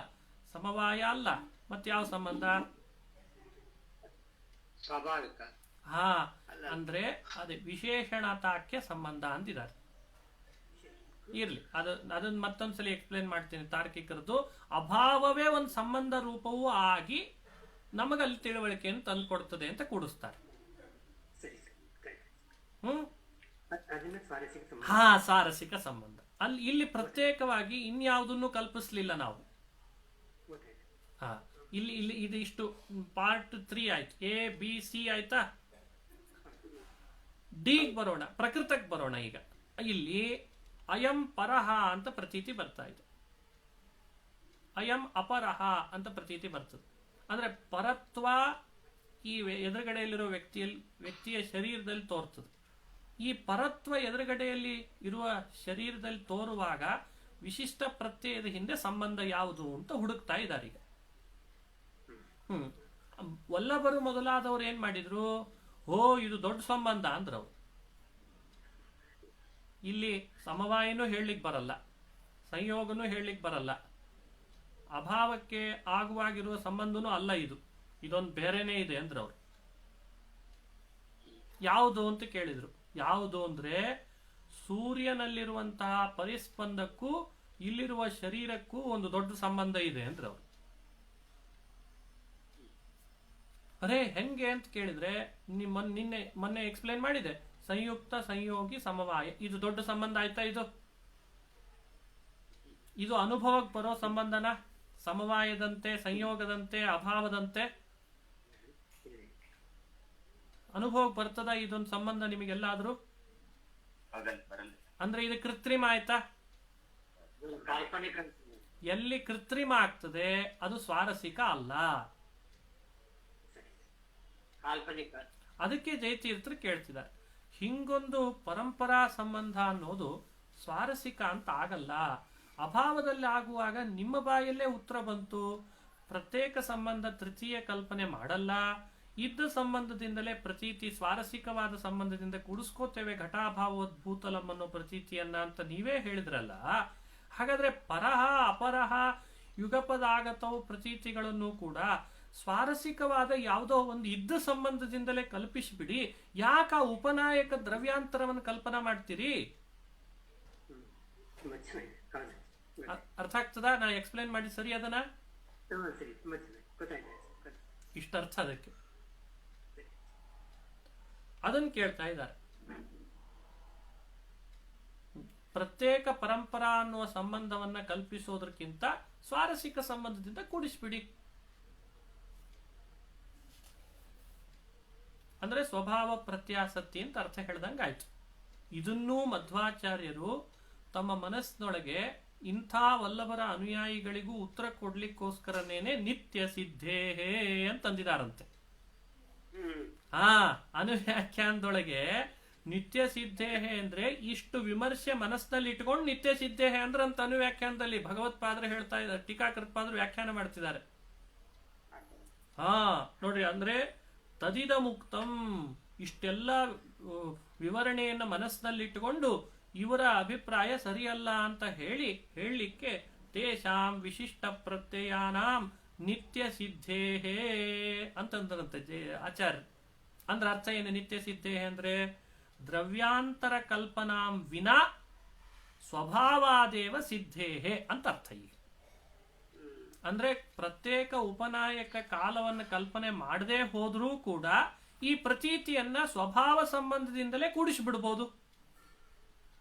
Speaker 1: ಸಮವಾಯ ಅಲ್ಲ, ಮತ್ತೆ ಯಾವ ಸಂಬಂಧ?
Speaker 3: ಸ್ವಾಭಾವಿಕ.
Speaker 1: ಅಂದ್ರೆ ಅದೇ ವಿಶೇಷಣತಾಖ್ಯ ಸಂಬಂಧ ಅಂತಿದ್ದಾರೆ. ಇರ್ಲಿ, ಅದನ್ನ ಮತ್ತೊಂದ್ಸಲಿ ಎಕ್ಸ್ಪ್ಲೇನ್ ಮಾಡ್ತೀನಿ. ತಾರ್ಕಿಕರದ್ದು ಅಭಾವವೇ ಒಂದು ಸಂಬಂಧ ರೂಪವೂ ಆಗಿ ನಮಗಲ್ಲಿ ತಿಳುವಳಿಕೆಯನ್ನು ತಂದುಕೊಡ್ತದೆ ಅಂತ ಕೂಡಿಸ್ತಾರೆ. ಸಾರಸಿಕ ಸಂಬಂಧ. ಇಲ್ಲಿ ಪ್ರತ್ಯೇಕವಾಗಿ ಇನ್ಯಾವುದನ್ನು ಕಲ್ಪಿಸ್ಲಿಲ್ಲ ನಾವು. ಇಲ್ಲಿ ಇದು ಇಷ್ಟು ಪಾರ್ಟ್ 3 ಆಯ್ತು. A B C ಆಯ್ತಾ? ಡಿ ಬರೋಣ, ಪ್ರಕೃತಕ್ಕೆ ಬರೋಣ. ಈಗ ಇಲ್ಲಿ ಅಯಂ ಪರಹ ಅಂತ ಪ್ರತೀತಿ ಬರ್ತಾ ಇದೆ, ಅಯಂ ಅಪರಹ ಅಂತ ಪ್ರತೀತಿ ಬರ್ತದೆ. ಅಂದ್ರೆ ಪರತ್ವ ಈ ಎದುರುಗಡೆಯಲ್ಲಿರೋ ವ್ಯಕ್ತಿಯ ಶರೀರದಲ್ಲಿ ತೋರ್ತದೆ. ಈ ಪರತ್ವ ಎದುರುಗಡೆಯಲ್ಲಿ ಇರುವ ಶರೀರದಲ್ಲಿ ತೋರುವಾಗ ವಿಶಿಷ್ಟ ಪ್ರತ್ಯಯದ ಹಿಂದೆ ಸಂಬಂಧ ಯಾವುದು ಅಂತ ಹುಡುಕ್ತಾ ಇದ್ದಾರೆ ಈಗ. ವಲ್ಲಭರು ಮೊದಲಾದವರು ಏನ್ ಮಾಡಿದ್ರು? ಇದು ದೊಡ್ಡ ಸಂಬಂಧ ಅಂದ್ರವ್ರು. ಇಲ್ಲಿ ಸಮವಾಯನೂ ಹೇಳಲಿಕ್ಕೆ ಬರಲ್ಲ, ಸಂಯೋಗನೂ ಹೇಳಲಿಕ್ಕೆ ಬರಲ್ಲ, ಅಭಾವಕ್ಕೆ ಆಗುವಾಗಿರುವ ಸಂಬಂಧನೂ ಅಲ್ಲ, ಇದೊಂದು ಬೇರೆನೇ ಇದೆ ಅಂದ್ರವ್ರು. ಯಾವುದು ಅಂತ ಕೇಳಿದ್ರು. ಯಾವುದು ಅಂದ್ರೆ ಸೂರ್ಯನಲ್ಲಿರುವಂತಹ ಪರಿಸ್ಪಂದಕ್ಕೂ ಇಲ್ಲಿರುವ ಶರೀರಕ್ಕೂ ಒಂದು ದೊಡ್ಡ ಸಂಬಂಧ ಇದೆ ಅಂದ್ರವ್ರು. ಹೆಂಗೆ ಅಂತ ಕೇಳಿದ್ರೆ, ಮೊನ್ನೆ ಎಕ್ಸ್ಪ್ಲೇನ್ ಮಾಡಿದೆ. ಸಂಯುಕ್ತ ಸಂಯೋಗಿ ಸಮವಾಯ, ಇದು ದೊಡ್ಡ ಸಂಬಂಧ ಆಯ್ತಾ? ಇದು ಅನುಭವಕ್ಕೆ ಬರೋ ಸಂಬಂಧನ? ಸಮವಾಯದಂತೆ, ಸಂಯೋಗದಂತೆ, ಅಭಾವದಂತೆ ಅನುಭವಕ್ಕೆ ಬರ್ತದ ಇದೊಂದು ಸಂಬಂಧ ನಿಮಗೆಲ್ಲಾದ್ರೂ? ಅಂದ್ರೆ ಇದು ಕೃತ್ರಿಮ ಆಯ್ತಾ? ಎಲ್ಲಿ ಕೃತ್ರಿಮ ಆಗ್ತದೆ ಅದು ಸ್ವಾರಸಿಕ ಅಲ್ಲ. ಅದಕ್ಕೆ ಜಯತೀರ್ಥರು ಕೇಳ್ತಿದ್ದಾರೆ, ಹಿಂಗೊಂದು ಪರಂಪರಾ ಸಂಬಂಧ ಅನ್ನೋದು ಸ್ವಾರಸಿಕ ಅಂತ ಆಗಲ್ಲ. ಅಭಾವದಲ್ಲಿ ಆಗುವಾಗ ನಿಮ್ಮ ಬಾಯಲ್ಲೇ ಉತ್ತರ ಬಂತು. ಪ್ರತ್ಯೇಕ ಸಂಬಂಧ ತೃತೀಯ ಕಲ್ಪನೆ ಮಾಡಲ್ಲ. ಇದ್ದ ಸಂಬಂಧದಿಂದಲೇ ಪ್ರತೀತಿ ಸ್ವಾರಸಿಕವಾದ ಸಂಬಂಧದಿಂದ ಕೂಡಿಸ್ಕೋತೇವೆ ಘಟಾಭಾವೋದ್ ಭೂತಲಂ ಅನ್ನೋ ಪ್ರತೀತಿಯನ್ನ ಅಂತ ನೀವೇ ಹೇಳಿದ್ರಲ್ಲ. ಹಾಗಾದ್ರೆ ಪರಹ ಅಪರಹ ಯುಗಪದ ಆಗತವು ಪ್ರತೀತಿಗಳನ್ನು ಕೂಡ ಸ್ವಾರಸಿಕವಾದ ಯಾವುದೋ ಒಂದು ಇದ್ದ ಸಂಬಂಧದಿಂದಲೇ ಕಲ್ಪಿಸಿಬಿಡಿ. ಯಾಕೆ ಆ ಉಪನಾಯಕ ದ್ರವ್ಯಾಂತರವನ್ನು ಕಲ್ಪನಾ ಮಾಡ್ತೀರಿ?
Speaker 4: ತುಂಬಾ ಚೆನ್ನಾಗಿದೆ. ಹೌದು.
Speaker 1: ಅರ್ಥ ಆಗ್ತದಾ? ನಾ ಎಕ್ಸ್ಪ್ಲೈನ್ ಮಾಡಿ ಸರಿ ಅದನ್ನ?
Speaker 4: ಸರಿ, ತುಂಬಾ ಚೆನ್ನಾಗಿ ಗೊತ್ತಾಯ್ತು.
Speaker 1: ಇಷ್ಟ ಅರ್ಥ ಅದಕ್ಕೆ. ಅದನ್ನು ಕೇಳ್ತಾ ಇದ್ದಾರೆ. ಪ್ರತ್ಯೇಕ ಪರಂಪರಾ ಅನ್ನುವ ಸಂಬಂಧವನ್ನ ಕಲ್ಪಿಸೋದಕ್ಕಿಂತ ಸ್ವಾರಸಿಕ ಸಂಬಂಧದಿಂದ ಕೂಡಿಸ್ಬಿಡಿ. ಅಂದ್ರೆ ಸ್ವಭಾವ ಪ್ರತ್ಯಾಸಕ್ತಿ ಅಂತ ಅರ್ಥ ಹೇಳ್ದಂಗಾಯ್ತು. ಇದನ್ನೂ ಮಧ್ವಾಚಾರ್ಯರು ತಮ್ಮ ಮನಸ್ಸಿನೊಳಗೆ ಇಂಥ ವಲ್ಲಭರ ಅನುಯಾಯಿಗಳಿಗೂ ಉತ್ತರ ಕೊಡ್ಲಿಕ್ಕೋಸ್ಕರನೇನೆ ನಿತ್ಯ ಸಿದ್ಧೇಹೇ ಅಂತಂದಿದಾರಂತೆ. ಅನುವ್ಯಾಖ್ಯಾನದೊಳಗೆ ನಿತ್ಯ ಸಿದ್ಧೇಹೇ ಅಂದ್ರೆ ಇಷ್ಟು ವಿಮರ್ಶೆ ಮನಸ್ಸಿನಲ್ಲಿ ಇಟ್ಕೊಂಡು ನಿತ್ಯ ಸಿದ್ಧೇಹೇ ಅಂದ್ರೆ ಅಂತ ಅನುವ್ಯಾಖ್ಯಾನದಲ್ಲಿ ಭಗವತ್ಪಾದರು ಹೇಳ್ತಾ ಇದ್ದಾರೆ, ಟೀಕಾಕೃತ್ಪಾದರು ವ್ಯಾಖ್ಯಾನ ಮಾಡ್ತಿದ್ದಾರೆ. ನೋಡ್ರಿ, ಅಂದ್ರೆ ತದಿದ ಮುಕ್ತಂ ಇಷ್ಟೆಲ್ಲ ವಿವರಣೆಯನ್ನು ಮನಸ್ಸಿನಲ್ಲಿಟ್ಟುಕೊಂಡು ಇವರ ಅಭಿಪ್ರಾಯ ಸರಿಯಲ್ಲ ಅಂತ ಹೇಳಲಿಕ್ಕೆ ತೇಷಾಂ ವಿಶಿಷ್ಟ ಪ್ರತ್ಯಯಾನಾಂ ನಿತ್ಯ ಸಿದ್ಧೇಹೇ ಅಂತಂದ್ರಂತೆ ಆಚಾರ್ಯ. ಅಂದ್ರೆ ಅರ್ಥ ಏನು? ನಿತ್ಯ ಸಿದ್ಧೇಹೇ ಅಂದ್ರೆ ದ್ರವ್ಯಾಂತರ ಕಲ್ಪನಾಂ ವಿನಾ ಸ್ವಭಾವಾದೇವ ಸಿದ್ಧೇಹೇ ಅಂತ ಅರ್ಥ. ಈಗ ಅಂದ್ರೆ ಪ್ರತ್ಯೇಕ ಉಪನಾಯಕ ಕಾಲವನ್ನು ಕಲ್ಪನೆ ಮಾಡದೇ ಹೋದ್ರೂ ಕೂಡ ಈ ಪ್ರತೀತಿಯನ್ನ ಸ್ವಭಾವ ಸಂಬಂಧದಿಂದಲೇ ಕೂಡಿಸಿಬಿಡ್ಬೋದು.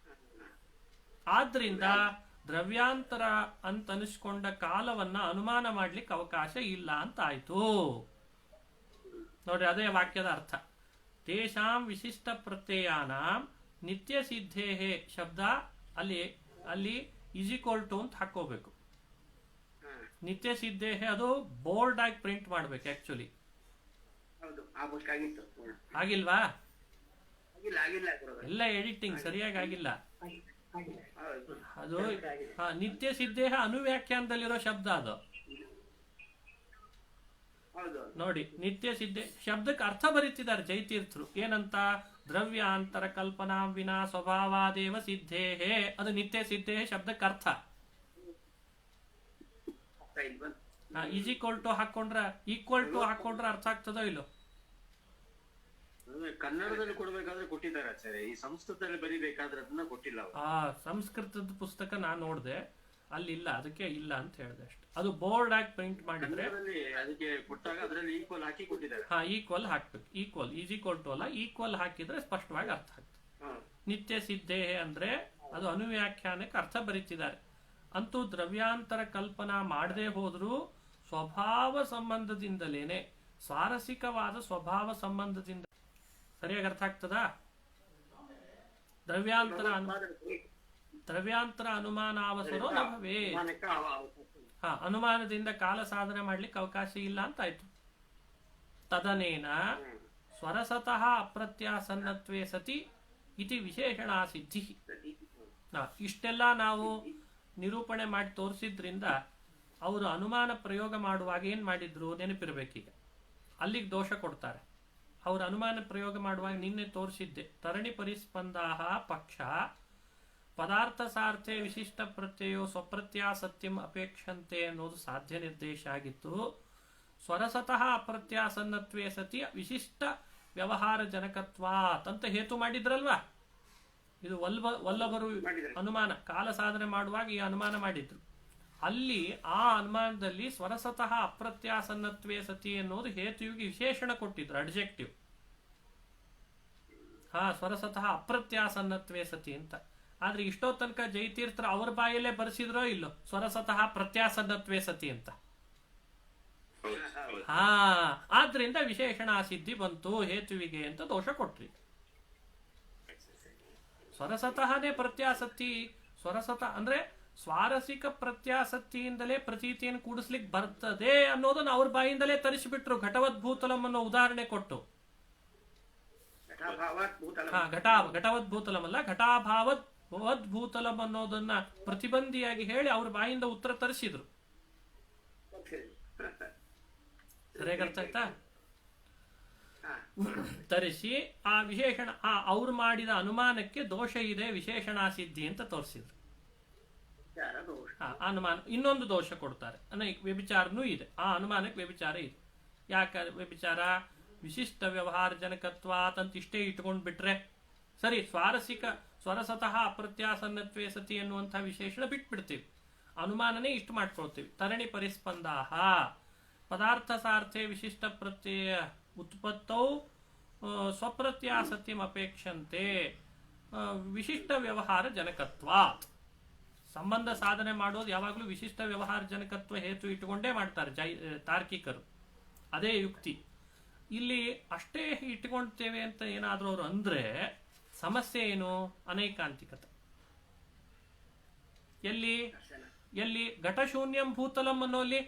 Speaker 1: ಆದ್ರಿಂದ ದ್ರವ್ಯಾಂತರ ಅಂತ ಅನಿಸ್ಕೊಂಡ ಕಾಲವನ್ನ ಅನುಮಾನ ಮಾಡ್ಲಿಕ್ಕೆ ಅವಕಾಶ ಇಲ್ಲ ಅಂತ ಆಯ್ತು. ನೋಡಿ, ಅದೇ ವಾಕ್ಯದ ಅರ್ಥ. ತೇಷಾಂ ವಿಶಿಷ್ಟ ಪ್ರತ್ಯಯಾನಾಂ ನಿತ್ಯ ಸಿದ್ಧೇಹೇ ಶಬ್ದ ಅಲ್ಲಿ ಈಜಿಕ್ವಲ್ ಟು ಅಂತ ಹಾಕೋಬೇಕು. ನಿತ್ಯ ಸಿದ್ಧೇಹೇ ಅದು ಬೋಲ್ಡ್ ಆಗಿ ಪ್ರಿಂಟ್ ಮಾಡ್ಬೇಕು. ಆಕ್ಚುಲಿ ಆಗಿಲ್ವಾ? ಎಲ್ಲ ಎಡಿಟಿಂಗ್ ಸರಿಯಾಗಿ ಆಗಿಲ್ಲ. ಅದು ನಿತ್ಯ ಸಿದ್ಧೇಹ ಅನುವ್ಯಾಖ್ಯಾನದಲ್ಲಿರೋ ಶಬ್ದ ಅದು. ನೋಡಿ, ನಿತ್ಯ ಸಿದ್ಧೇ ಶಬ್ದಕ್ಕೆ ಅರ್ಥ ಬರೀತಿದ್ದಾರೆ ಜೈತೀರ್ಥರು. ಏನಂತ? ದ್ರವ್ಯಾಂತರ ಕಲ್ಪನಾ ವಿನಾ ಸ್ವಭಾವಾದೇವ ಸಿದ್ಧೇಹೇ. ಅದು ನಿತ್ಯ ಸಿದ್ಧೇಹೇ ಶಬ್ದಕ್ಕೆ ಅರ್ಥ. ಈಕ್ವಲ್ ಟು ಹಾಕೊಂಡ್ರೆ ಅರ್ಥ ಆಗ್ತದೋ ಇಲ್ಲೋ?
Speaker 5: ಕನ್ನಡದಲ್ಲಿ ಕೊಡ್ಬೇಕಾದ್ರೆ ಕೊಟ್ಟಿದ್ದಾರೆ ಆಚಾರ್ಯ, ಈ ಸಂಸ್ಕೃತದಲ್ಲಿ ಬರೀಬೇಕಾದ್ರೆ ಅದನ್ನ ಕೊಟ್ಟಿಲ್ಲ.
Speaker 1: ಸಂಸ್ಕೃತದ ಪುಸ್ತಕ ನಾನ್ ನೋಡ್ದೆ, ಅಲ್ಲಿ ಇಲ್ಲ, ಅದಕ್ಕೆ ಇಲ್ಲ ಅಂತ ಹೇಳಿದೆ ಅಷ್ಟೆ. ಅದು ಬೋರ್ಡ್ ಆಗಿ ಪ್ರಿಂಟ್ ಮಾಡಿದ್ರೆ
Speaker 5: ಅದಕ್ಕೆ ಕೊಟ್ಟಾಗ ಅದರಲ್ಲಿ ಈಕ್ವಲ್ ಹಾಕಿ ಕೊಟ್ಟಿದ್ದಾರೆ.
Speaker 1: ಈಕ್ವಲ್ ಹಾಕ್ಬೇಕು. ಈಕ್ವಲ್ ಟು ಅಲ್ಲ, ಈಕ್ವಲ್ ಹಾಕಿದ್ರೆ ಸ್ಪಷ್ಟವಾಗಿ ಅರ್ಥ ಆಗ್ತದೆ. ನಿತ್ಯ ಸಿದ್ಧೇಹೇ ಅಂದ್ರೆ ಅದು ಅನುವ್ಯಾಖ್ಯಾನಕ್ಕೆ ಅರ್ಥ ಬರೀತಿದ್ದಾರೆ. ಅಂತೂ ದ್ರವ್ಯಾಂತರ ಕಲ್ಪನಾ ಮಾಡದೆ ಹೋದ್ರೂ ಸ್ವಭಾವ ಸಂಬಂಧದಿಂದಲೇನೆ, ಸ್ವಾರಸಿಕವಾದ ಸ್ವಭಾವ ಸಂಬಂಧದಿಂದ. ಸರಿಯಾಗಿ ಅರ್ಥ ಆಗ್ತದಾ? ದ್ರವ್ಯಾಂತರ ಅನುಮಾನಾವಸರೋ ನಭವೇ. ಅನುಮಾನದಿಂದ ಕಾಲ ಸಾಧನೆ ಮಾಡ್ಲಿಕ್ಕೆ ಅವಕಾಶ ಇಲ್ಲ ಅಂತ ಆಯ್ತು. ತದನೇನ ಸ್ವರಸತಃ ಅಪ್ರತ್ಯಾಸನ್ನತ್ವೇ ಸತಿ ಇತಿ ವಿಶೇಷಣ ಸಿದ್ಧಿ. ಇಷ್ಟೆಲ್ಲ ನಾವು ನಿರೂಪಣೆ ಮಾಡಿ ತೋರಿಸಿದ್ರಿಂದ ಅವರು ಅನುಮಾನ ಪ್ರಯೋಗ ಮಾಡುವಾಗ ಏನ್ ಮಾಡಿದ್ರು ನೆನಪಿರ್ಬೇಕೀಗ. ಅಲ್ಲಿಗೆ ದೋಷ ಕೊಡ್ತಾರೆ. ಅವರು ಅನುಮಾನ ಪ್ರಯೋಗ ಮಾಡುವಾಗ ನಿನ್ನೆ ತೋರಿಸಿದ್ದೆ, ತರಣಿ ಪರಿಸ್ಪಂದಾಹ ಪಕ್ಷ ಪದಾರ್ಥ ಸಾರ್ಥೆ ವಿಶಿಷ್ಟ ಪ್ರತ್ಯಯೋ ಸ್ವಪ್ರತ್ಯಾಸತ್ಯಂ ಅಪೇಕ್ಷಂತೆ ಅನ್ನೋದು ಸಾಧ್ಯ ನಿರ್ದೇಶ ಆಗಿತ್ತು. ಸ್ವರಸತಃ ಅಪ್ರತ್ಯಾಸನ್ನತ್ವೇ ಸತಿ ವಿಶಿಷ್ಟ ವ್ಯವಹಾರ ಜನಕತ್ವಾತ್ ಅಂತ ಹೇತು ಮಾಡಿದ್ರಲ್ವಾ? ಇದು ವಲ್ಲಭರು ಅನುಮಾನ ಕಾಲ ಸಾಧನೆ ಮಾಡುವಾಗ ಈ ಅನುಮಾನ ಮಾಡಿದ್ರು. ಅಲ್ಲಿ ಆ ಅನುಮಾನದಲ್ಲಿ ಸ್ವರಸತಃ ಅಪ್ರತ್ಯಾಸನ್ನತ್ವೇ ಸತಿ ಅನ್ನೋದು ಹೇತುವಿಗೆ ವಿಶೇಷಣ ಕೊಟ್ಟಿದ್ರು, ಅಡ್ಜೆಕ್ಟಿವ್. ಸ್ವರಸತಃ ಅಪ್ರತ್ಯಾಸನ್ನತ್ವೇ ಸತಿ ಅಂತ. ಆದ್ರೆ ಇಷ್ಟೋ ತನಕ ಜೈತೀರ್ಥರು ಅವ್ರ ಬಾಯಲ್ಲೇ ಬರೆಸಿದ್ರೋ ಇಲ್ಲೋ ಸ್ವರಸತಃ ಪ್ರತ್ಯಾಸನ್ನತ್ವೇ ಸತಿ ಅಂತ. ಆದ್ರಿಂದ ವಿಶೇಷಣ ಸಿದ್ಧಿ ಬಂತು ಹೇತುವಿಗೆ ಅಂತ ದೋಷ ಕೊಟ್ರಿ. ಸ್ವರಸತಃನೇ ಪ್ರತ್ಯಾಸಕ್ತಿ. ಸ್ವರಸತ ಅಂದ್ರೆ ಸ್ವಾರಸಿಕ ಪ್ರತ್ಯಾಸಕ್ತಿಯಿಂದಲೇ ಪ್ರತೀತಿಯನ್ನು ಕೂಡಿಸ್ಲಿಕ್ಕೆ ಬರ್ತದೆ ಅನ್ನೋದನ್ನ ಅವ್ರ ಬಾಯಿಂದಲೇ ತರಿಸಿಬಿಟ್ರು. ಘಟವದ್ಭೂತಲಂ ಅನ್ನೋ ಉದಾಹರಣೆ ಕೊಟ್ಟು. ಘಟವದ್ಭೂತಲಂ ಅಲ್ಲ, ಘಟಾಭಾವದ್ಭೂತಲಂ ಅನ್ನೋದನ್ನ ಪ್ರತಿಬಂಧಿಯಾಗಿ ಹೇಳಿ ಅವ್ರ ಬಾಯಿಂದ ಉತ್ತರ ತರಿಸಿದ್ರು. ಸರಿಯಾಗಿ ಅರ್ಥ ಆಯ್ತಾ? ತರಿಸಿ ಆ ವಿಶೇಷಣ ಅವ್ರು ಮಾಡಿದ ಅನುಮಾನಕ್ಕೆ ದೋಷ ಇದೆ, ವಿಶೇಷಣ ಸಿದ್ಧಿ ಅಂತ ತೋರಿಸಿದ್ರು. ಅನುಮಾನ ಇನ್ನೊಂದು ದೋಷ ಕೊಡ್ತಾರೆ, ವ್ಯಭಿಚಾರನೂ ಇದೆ. ಆ ಅನುಮಾನಕ್ಕೆ ವ್ಯಭಿಚಾರ ಇದೆ. ಯಾಕೆ ವಿಚಾರ ವಿಶಿಷ್ಟ ವ್ಯವಹಾರ ಜನಕತ್ವಾತ್ ಅಂತ ಇಷ್ಟೇ ಇಟ್ಕೊಂಡು ಬಿಟ್ರೆ ಸರಿ. ಸ್ವಾರಸಿಕ ಸ್ವರಸತಃ ಅಪ್ರತ್ಯಾಸನ್ನತ್ವೇ ಸತಿ ಎನ್ನುವಂಥ ವಿಶೇಷಣ ಬಿಟ್ಬಿಡ್ತೀವಿ, ಅನುಮಾನನೇ ಇಷ್ಟು ಮಾಡ್ಕೊಳ್ತೀವಿ. ತರಣಿ ಪರಿಸ್ಪಂದಾಹ ಪದಾರ್ಥ ಸಾರ್ಥೆ ವಿಶಿಷ್ಟ ಪ್ರತ್ಯಯ ಉತ್ಪತ್ತೌ ಸ್ವಪ್ರತ್ಯಾಸತ್ಯಂ ಅಪೇಕ್ಷಂತೆ ವಿಶಿಷ್ಟ ವ್ಯವಹಾರ ಜನಕತ್ವಾತ್. ಸಂಬಂಧ ಸಾಧನೆ ಮಾಡೋದು ಯಾವಾಗಲೂ ವಿಶಿಷ್ಟ ವ್ಯವಹಾರ ಜನಕತ್ವ ಹೇತು ಇಟ್ಟುಕೊಂಡೇ ಮಾಡ್ತಾರೆ ತಾರ್ಕಿಕರು, ಅದೇ ಯುಕ್ತಿ. ಇಲ್ಲಿ ಅಷ್ಟೇ ಇಟ್ಕೊಳ್ತೇವೆ ಅಂತ ಏನಾದರೂ ಅವರು ಅಂದ್ರೆ ಸಮಸ್ಯೆ ಏನು? ಅನೈಕಾಂತಿಕತೆ. ಎಲ್ಲಿ ಘಟಶೂನ್ಯಂ ಭೂತಲಂ ಅನ್ನೋಲ್ಲಿ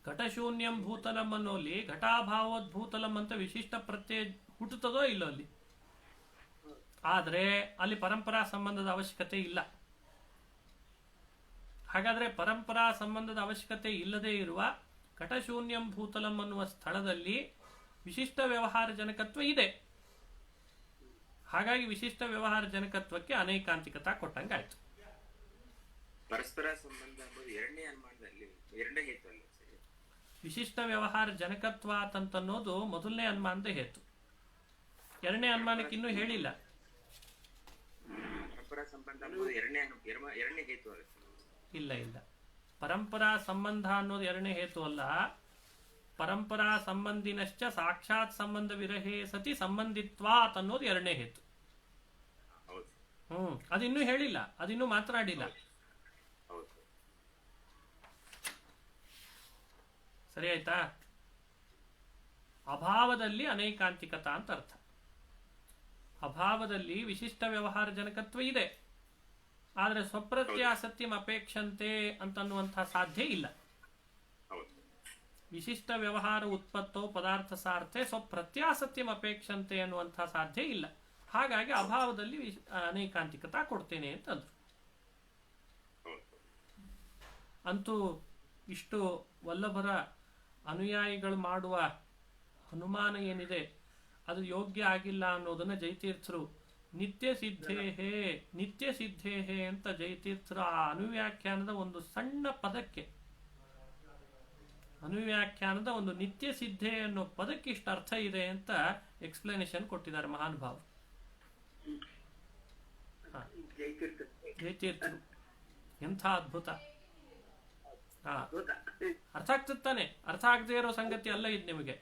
Speaker 1: ಘಟಶೂನ್ಯಂ ಭೂತಲಂ ಅನ್ನೋಲ್ಲಿ ಘಟಾಭಾವೋದ್ಭೂತಲಂ ಅಂತ ವಿಶಿಷ್ಟ ಪ್ರತ್ಯಯ ಹುಟ್ಟುತ್ತದೋ ಇಲ್ಲೋ ಅಲ್ಲಿ. ಆದ್ರೆ ಅಲ್ಲಿ ಪರಂಪರಾ ಸಂಬಂಧದ ಅವಶ್ಯಕತೆ ಇಲ್ಲ. ಹಾಗಾದ್ರೆ ಪರಂಪರಾ ಸಂಬಂಧದ ಅವಶ್ಯಕತೆ ಇಲ್ಲದೆ ಇರುವ ಘಟಶೂನ್ಯಂ ಭೂತಲಂ ಅನ್ನುವ ಸ್ಥಳದಲ್ಲಿ ವಿಶಿಷ್ಟ ವ್ಯವಹಾರ ಜನಕತ್ವ ಇದೆ. ಹಾಗಾಗಿ ವಿಶಿಷ್ಟ ವ್ಯವಹಾರ ಜನಕತ್ವಕ್ಕೆ ಅನೈಕಾಂತಿಕತಾ ಕೊಟ್ಟಂಗಾಯ್ತು.
Speaker 2: ಪರಸ್ಪರ ಸಂಬಂಧ ಎರಡನೇ ಅನುಮಾನದಲ್ಲಿ ಎರಡನೇ ಹೇತು ಅಲ್ಲ ಸರಿ.
Speaker 1: ವಿಶಿಷ್ಟ ವ್ಯವಹಾರ ಜನಕತ್ವ ಅಂತನ್ನೋದು ಮೊದಲನೇ ಅನುಮಾನದ ಹೇತು. ಎರಡನೇ ಅನುಮಾನಕ್ಕೆ ಇನ್ನೂ ಹೇಳಿಲ್ಲ.
Speaker 2: ಪರಸ್ಪರ ಸಂಬಂಧ ಎರಡನೇ ಹೇತು ಆಗುತ್ತೆ.
Speaker 1: ಇಲ್ಲ, ಪರಂಪರಾ ಸಂಬಂಧ ಅನ್ನೋದು ಎರಡನೇ ಹೇತು ಅಲ್ಲ. ಪರಂಪರಾ ಸಂಬಂಧಿನಶ್ಚ ಸಾಕ್ಷಾತ್ ಸಂಬಂಧ ವಿರಹೇ ಸತಿ ಸಂಬಂಧಿತ್ವಾತ್ ಅನ್ನೋದು ಎರಡನೇ ಹೇತು. ಅದಿನ್ನೂ ಹೇಳಿಲ್ಲ, ಅದಿನ್ನೂ ಮಾತನಾಡಿಲ್ಲ. ಸರಿ ಆಯ್ತಾ? ಅಭಾವದಲ್ಲಿ ಅನೈಕಾಂತಿಕತಾ ಅಂತ ಅರ್ಥ. ಅಭಾವದಲ್ಲಿ ವಿಶಿಷ್ಟ ವ್ಯವಹಾರ ಜನಕತ್ವ ಇದೆ, ಆದರೆ ಸ್ವಪ್ರತ್ಯಾಸತ್ಯಂ ಅಪೇಕ್ಷಂತೆ ಅಂತನ್ನುವಂತಹ ಸಾಧ್ಯ ಇಲ್ಲ. ವಿಶಿಷ್ಟ ವ್ಯವಹಾರ ಉತ್ಪತ್ತೋ ಪದಾರ್ಥ ಸಾರ್ಥೆ ಸ್ವಪ್ರತ್ಯಾಸತ್ಯಂ ಅಪೇಕ್ಷಂತೆ ಅನ್ನುವಂತಹ ಸಾಧ್ಯ ಇಲ್ಲ. ಹಾಗಾಗಿ ಅಭಾವದಲ್ಲಿ ಅನೈಕಾಂತಿಕತಾ ಕೊಡ್ತೇನೆ ಅಂತಂದ್ರು. ಅಂತೂ ಇಷ್ಟು ವಲ್ಲಭರ ಅನುಯಾಯಿಗಳು ಮಾಡುವ ಅನುಮಾನ ಏನಿದೆ ಅದು ಯೋಗ್ಯ ಆಗಿಲ್ಲ ಅನ್ನೋದನ್ನ ಜಯತೀರ್ಥರು ನಿತ್ಯ ಸಿದ್ಧೇಹೇ ಅಂತ ಜಯತೀರ್ಥರು ಆ ಅನುವ್ಯಾಖ್ಯಾನದ ಒಂದು ಸಣ್ಣ ಪದಕ್ಕೆ, ಅನುವ್ಯಾಖ್ಯಾನದ ಒಂದು ನಿತ್ಯ ಸಿದ್ಧೆ ಅನ್ನೋ ಪದಕ್ಕೆ ಇಷ್ಟು ಅರ್ಥ ಇದೆ ಅಂತ ಎಕ್ಸ್ಪ್ಲನೇಷನ್ ಕೊಟ್ಟಿದ್ದಾರೆ ಮಹಾನುಭಾವರು. ಜಯತೀರ್ಥರು ಎಂಥ ಅದ್ಭುತ! ಅರ್ಥ ಆಗ್ತಾನೆ, ಅರ್ಥ ಆಗದೆ ಇರೋ ಸಂಗತಿ ಅಲ್ಲ ಇದು ನಿಮಗೆ.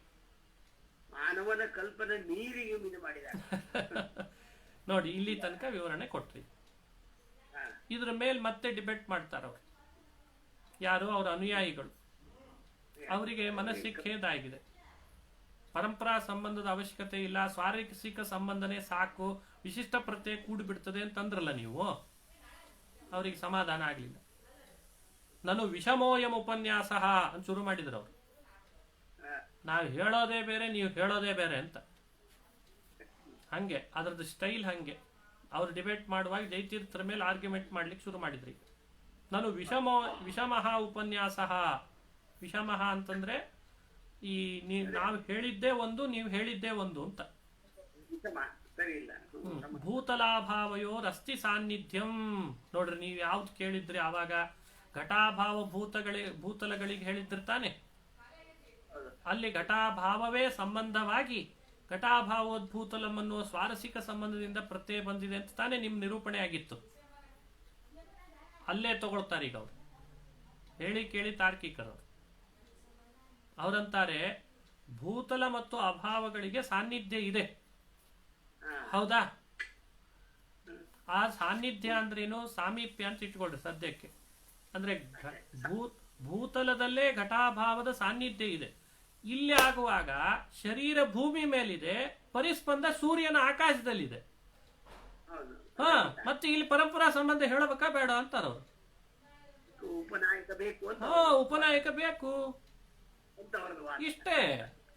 Speaker 4: ಮಾನವನ ಕಲ್ಪನೆ ನೀರಿಗೆ ಮಾಡಿದ್ದಾರೆ.
Speaker 1: ನೋಡಿ, ಇಲ್ಲಿ ತನಕ ವಿವರಣೆ ಕೊಟ್ರಿ. ಇದ್ರ ಮೇಲೆ ಮತ್ತೆ ಡಿಬೇಟ್ ಮಾಡ್ತಾರ ಅವ್ರು. ಯಾರು? ಅವ್ರ ಅನುಯಾಯಿಗಳು. ಅವರಿಗೆ ಮನಸ್ಸಿಗೆ ಖೇದ ಆಗಿದೆ. ಪರಂಪರಾ ಸಂಬಂಧದ ಅವಶ್ಯಕತೆ ಇಲ್ಲ, ಸ್ವಾರಸಿಕ ಸಂಬಂಧನೇ ಸಾಕು, ವಿಶಿಷ್ಟ ಪ್ರತ್ಯಯ ಕೂಡಿ ಬಿಡ್ತದೆ ಅಂತಂದ್ರಲ್ಲ ನೀವು. ಅವರಿಗೆ ಸಮಾಧಾನ ಆಗ್ಲಿಲ್ಲ. ನಾನು ವಿಷಮೋಯಂ ಉಪನ್ಯಾಸ ಅಂತ ಶುರು ಮಾಡಿದ್ರು ಅವರು. ನಾವು ಹೇಳೋದೇ ಬೇರೆ, ನೀವು ಹೇಳೋದೇ ಬೇರೆ ಅಂತ. ಹಂಗೆ ಅದರದ್ದು ಸ್ಟೈಲ್ ಹಂಗೆ. ಅವ್ರು ಡಿಬೇಟ್ ಮಾಡುವಾಗ ಜಯತೀರ್ಥರ ಮೇಲೆ ಆರ್ಗ್ಯುಮೆಂಟ್ ಮಾಡ್ಲಿಕ್ಕೆ ಶುರು ಮಾಡಿದ್ರಿ. ನಾನು ವಿಷಮಃ ಉಪನ್ಯಾಸ. ವಿಷಮಃ ಅಂತಂದ್ರೆ ಈ ನಾವು ಹೇಳಿದ್ದೇ ಒಂದು, ನೀವು ಹೇಳಿದ್ದೇ ಒಂದು ಅಂತ. ಭೂತಲಾಭಾವಯೋರ್ ಅಸ್ಥಿ ಸಾನ್ನಿಧ್ಯಂ. ನೋಡ್ರಿ, ನೀವು ಯಾವ್ದು ಕೇಳಿದ್ರಿ ಆವಾಗ? ಘಟಾಭಾವ ಭೂತಲಗಳಿಗೆ ಹೇಳಿದ್ದಿರ್ತಾನೆ. ಅಲ್ಲಿ ಘಟಾಭಾವವೇ ಸಂಬಂಧವಾಗಿ ಘಟಾಭಾವೋದ್ಭೂತಲಂ ಅನ್ನುವ ಸ್ವಾರಸಿಕ ಸಂಬಂಧದಿಂದ ಪ್ರತ್ಯಯ ಬಂದಿದೆ ಅಂತ ತಾನೇ ನಿಮ್ ನಿರೂಪಣೆ ಆಗಿತ್ತು. ಅಲ್ಲೇ ತಗೊಳ್ತಾರೆ ಈಗ ಅವರು. ಹೇಳಿ ಕೇಳಿ ತಾರ್ಕಿಕರು ಅವರಂತಾರೆ ಭೂತಲ ಮತ್ತು ಅಭಾವಗಳಿಗೆ ಸಾನ್ನಿಧ್ಯ ಇದೆ. ಹೌದಾ? ಆ ಸಾನ್ನಿಧ್ಯ ಅಂದ್ರೇನು? ಸಾಮೀಪ್ಯ ಅಂತ ಇಟ್ಕೊಳ್ರಿ ಸದ್ಯಕ್ಕೆ. ಅಂದ್ರೆ ಭೂತಲದಲ್ಲೇ ಘಟಾಭಾವದ ಸಾನ್ನಿಧ್ಯ ಇದೆ. ಇಲ್ಲಿ ಆಗುವಾಗ ಶರೀರ ಭೂಮಿ ಮೇಲಿದೆ, ಪರಿಸ್ಪಂದ ಸೂರ್ಯನ ಆಕಾಶದಲ್ಲಿದೆ. ಮತ್ತೆ ಇಲ್ಲಿ ಪರಂಪರಾ ಸಂಬಂಧ ಹೇಳಬೇಕಾ ಬೇಡ ಅಂತಾರ ಅವರು. ಉಪನಾಯಕ ಬೇಕು. ಇಷ್ಟೇ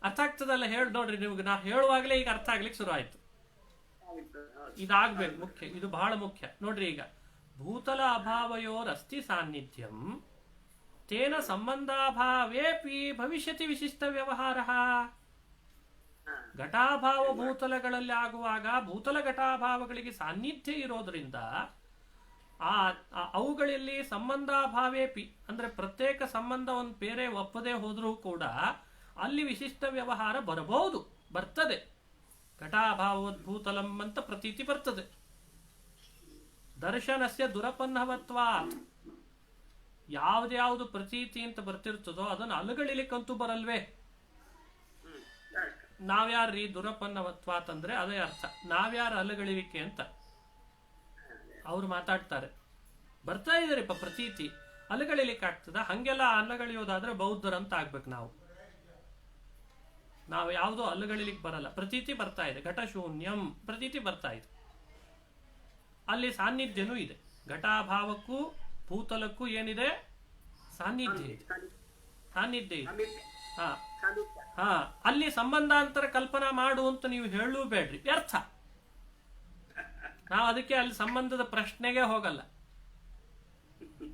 Speaker 1: ಅರ್ಥ ಆಗ್ತದಲ್ಲ. ಹೇಳಿ ನೋಡ್ರಿ, ನಿಮ್ಗೆ ನಾ ಹೇಳುವಾಗಲೇ ಈಗ ಅರ್ಥ ಆಗ್ಲಿಕ್ಕೆ ಶುರು ಆಯ್ತು. ಇದಾಗ್ಬೇಕು ಮುಖ್ಯ, ಇದು ಬಹಳ ಮುಖ್ಯ. ನೋಡ್ರಿ, ಈಗ ಭೂತಲ ಅಭಾವಯೋರ್ ಅಸ್ಥಿ ಸಾನ್ನಿಧ್ಯಂ ತೇನ ಸಂಬಂಧಾಭಾವೇಪಿ ಭವಿಷ್ಯತಿ ವಿಶಿಷ್ಟ ವ್ಯವಹಾರ. ಘಟಾಭಾವ ಭೂತಲಗಳಲ್ಲಿ ಆಗುವಾಗ ಭೂತಲ ಘಟಾಭಾವಗಳಿಗೆ ಸಾನ್ನಿಧ್ಯ ಇರೋದ್ರಿಂದ ಅವುಗಳಲ್ಲಿ ಸಂಬಂಧಾಭಾವೇಪಿ ಅಂದ್ರೆ ಪ್ರತ್ಯೇಕ ಸಂಬಂಧ ಒಂದು ಬೇರೆ ಒಪ್ಪದೆ ಹೋದ್ರೂ ಕೂಡ ಅಲ್ಲಿ ವಿಶಿಷ್ಟ ವ್ಯವಹಾರ ಬರಬಹುದು, ಬರ್ತದೆ. ಘಟಾಭಾವೋದ್ಭೂತಲಂ ಅಂತ ಪ್ರತೀತಿ ಬರ್ತದೆ. ದರ್ಶನಸ್ಯ ದುರಪನ್ನವತ್ವ, ಯಾವ್ದ್ಯಾವ್ದು ಪ್ರತೀತಿ ಅಂತ ಬರ್ತಿರ್ತದೋ ಅದನ್ನು ಅಲುಗಳಿಲಿಕ್ಕಂತೂ ಬರಲ್ವೇ. ನಾವ್ಯಾರ್ರೀ ದುರಪನ್ನವತ್ವ ಅಂತಂದ್ರೆ ಅದೇ ಅರ್ಥ, ನಾವ್ಯಾರ ಅಲುಗಳಿಲಿಕ್ಕೆ ಅಂತ ಅವ್ರು ಮಾತಾಡ್ತಾರೆ. ಬರ್ತಾ ಇದಾರೆಪ್ಪ ಪ್ರತೀತಿ, ಅಲುಗಳಿಲಿಕ್ಕೆ ಆಗ್ತದ? ಹಂಗೆಲ್ಲ ಅಲುಗಳಿಯೋದಾದ್ರೆ ಬೌದ್ಧರಂತ ಆಗ್ಬೇಕು ನಾವು. ನಾವು ಯಾವುದೋ ಅಲ್ಲುಗಳಿಲಿಕ್ಕೆ ಬರಲ್ಲ, ಪ್ರತೀತಿ ಬರ್ತಾ ಇದೆ. ಘಟಶೂನ್ಯಂ ಪ್ರತೀತಿ ಬರ್ತಾ ಇದೆ. ಅಲ್ಲಿ ಸಾನ್ನಿಧ್ಯನೂ ಇದೆ. ಘಟಾಭಾವಕ್ಕೂ ಭೂತಲಕ್ಕೂ ಏನಿದೆ? ಸಾನ್ನಿಧ್ಯ ಇದೆ, ಸಾನ್ನಿಧ್ಯ ಇದೆ. ಹಾ ಹಾ ಅಲ್ಲಿ ಸಂಬಂಧಾಂತರ ಕಲ್ಪನಾ ಮಾಡು ಅಂತ ನೀವು ಹೇಳಲೂಬೇಡ್ರಿ, ವ್ಯರ್ಥ. ನಾವು ಅದಕ್ಕೆ ಅಲ್ಲಿ ಸಂಬಂಧದ ಪ್ರಶ್ನೆಗೆ ಹೋಗಲ್ಲ.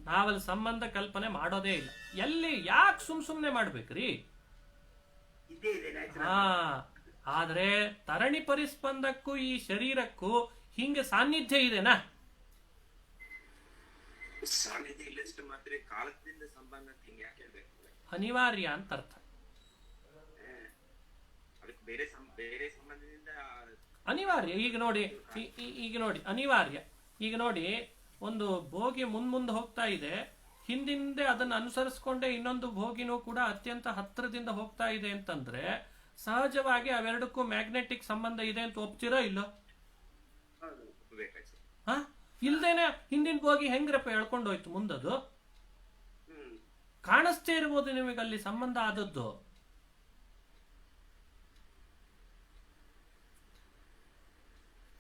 Speaker 1: ನಾವಲ್ಲಿ ಸಂಬಂಧ ಕಲ್ಪನೆ ಮಾಡೋದೇ ಇಲ್ಲ. ಎಲ್ಲಿ ಯಾಕೆ ಸುಮ್ನೆ ಮಾಡ್ಬೇಕ್ರಿ? ಹಾ ಆದ್ರೆ ತರಣಿ ಪರಿಸ್ಪಂದಕ್ಕೂ ಈ ಶರೀರಕ್ಕೂ ಹಿಂಗೆ ಸಾನ್ನಿಧ್ಯ ಇದೆನಾ?
Speaker 2: ಸಾನ್ನಿಧ್ಯ ಇಲ್ಲಷ್ಟು ಮಾತ್ರ ಕಾಲದಿಂದ ಸಂಬಂಧ ಹಿಂಗೆ ಯಾಕೆ ಹೇಳ್ಬೇಕು?
Speaker 1: ಅನಿವಾರ್ಯ ಅಂತ ಅರ್ಥ.
Speaker 2: ಅದಕ್ಕೆ ಬೇರೆ ಬೇರೆ ಸಂಬಂಧದಿಂದ
Speaker 1: ಅನಿವಾರ್ಯ. ಈಗ ನೋಡಿ ಅನಿವಾರ್ಯ. ಈಗ ನೋಡಿ, ಒಂದು ಬೋಗಿ ಮುಂದೆ ಹೋಗ್ತಾ ಇದೆ, ಹಿಂದಿಂದೆ ಅದನ್ನು ಅನುಸರಿಸ್ಕೊಂಡೆ ಇನ್ನೊಂದು ಭೋಗಿನೂ ಕೂಡ ಅತ್ಯಂತ ಹತ್ತಿರದಿಂದ ಹೋಗ್ತಾ ಇದೆ ಅಂತಂದ್ರೆ ಸಹಜವಾಗಿ ಅವೆರಡಕ್ಕೂ ಮ್ಯಾಗ್ನೆಟಿಕ್ ಸಂಬಂಧ ಇದೆ ಅಂತ ಒಪ್ತೀರಾ ಇಲ್ಲೋ? ಹ ಇಲ್ದೇನೆ ಹಿಂದಿನ ಭೋಗಿ ಹೆಂಗ್ರಪ್ಪ ಹೇಳ್ಕೊಂಡೋಯ್ತು ಮುಂದದು? ಕಾಣಿಸ್ತೇ ಇರ್ಬೋದು ನಿಮಗಲ್ಲಿ ಸಂಬಂಧ ಆದದ್ದು.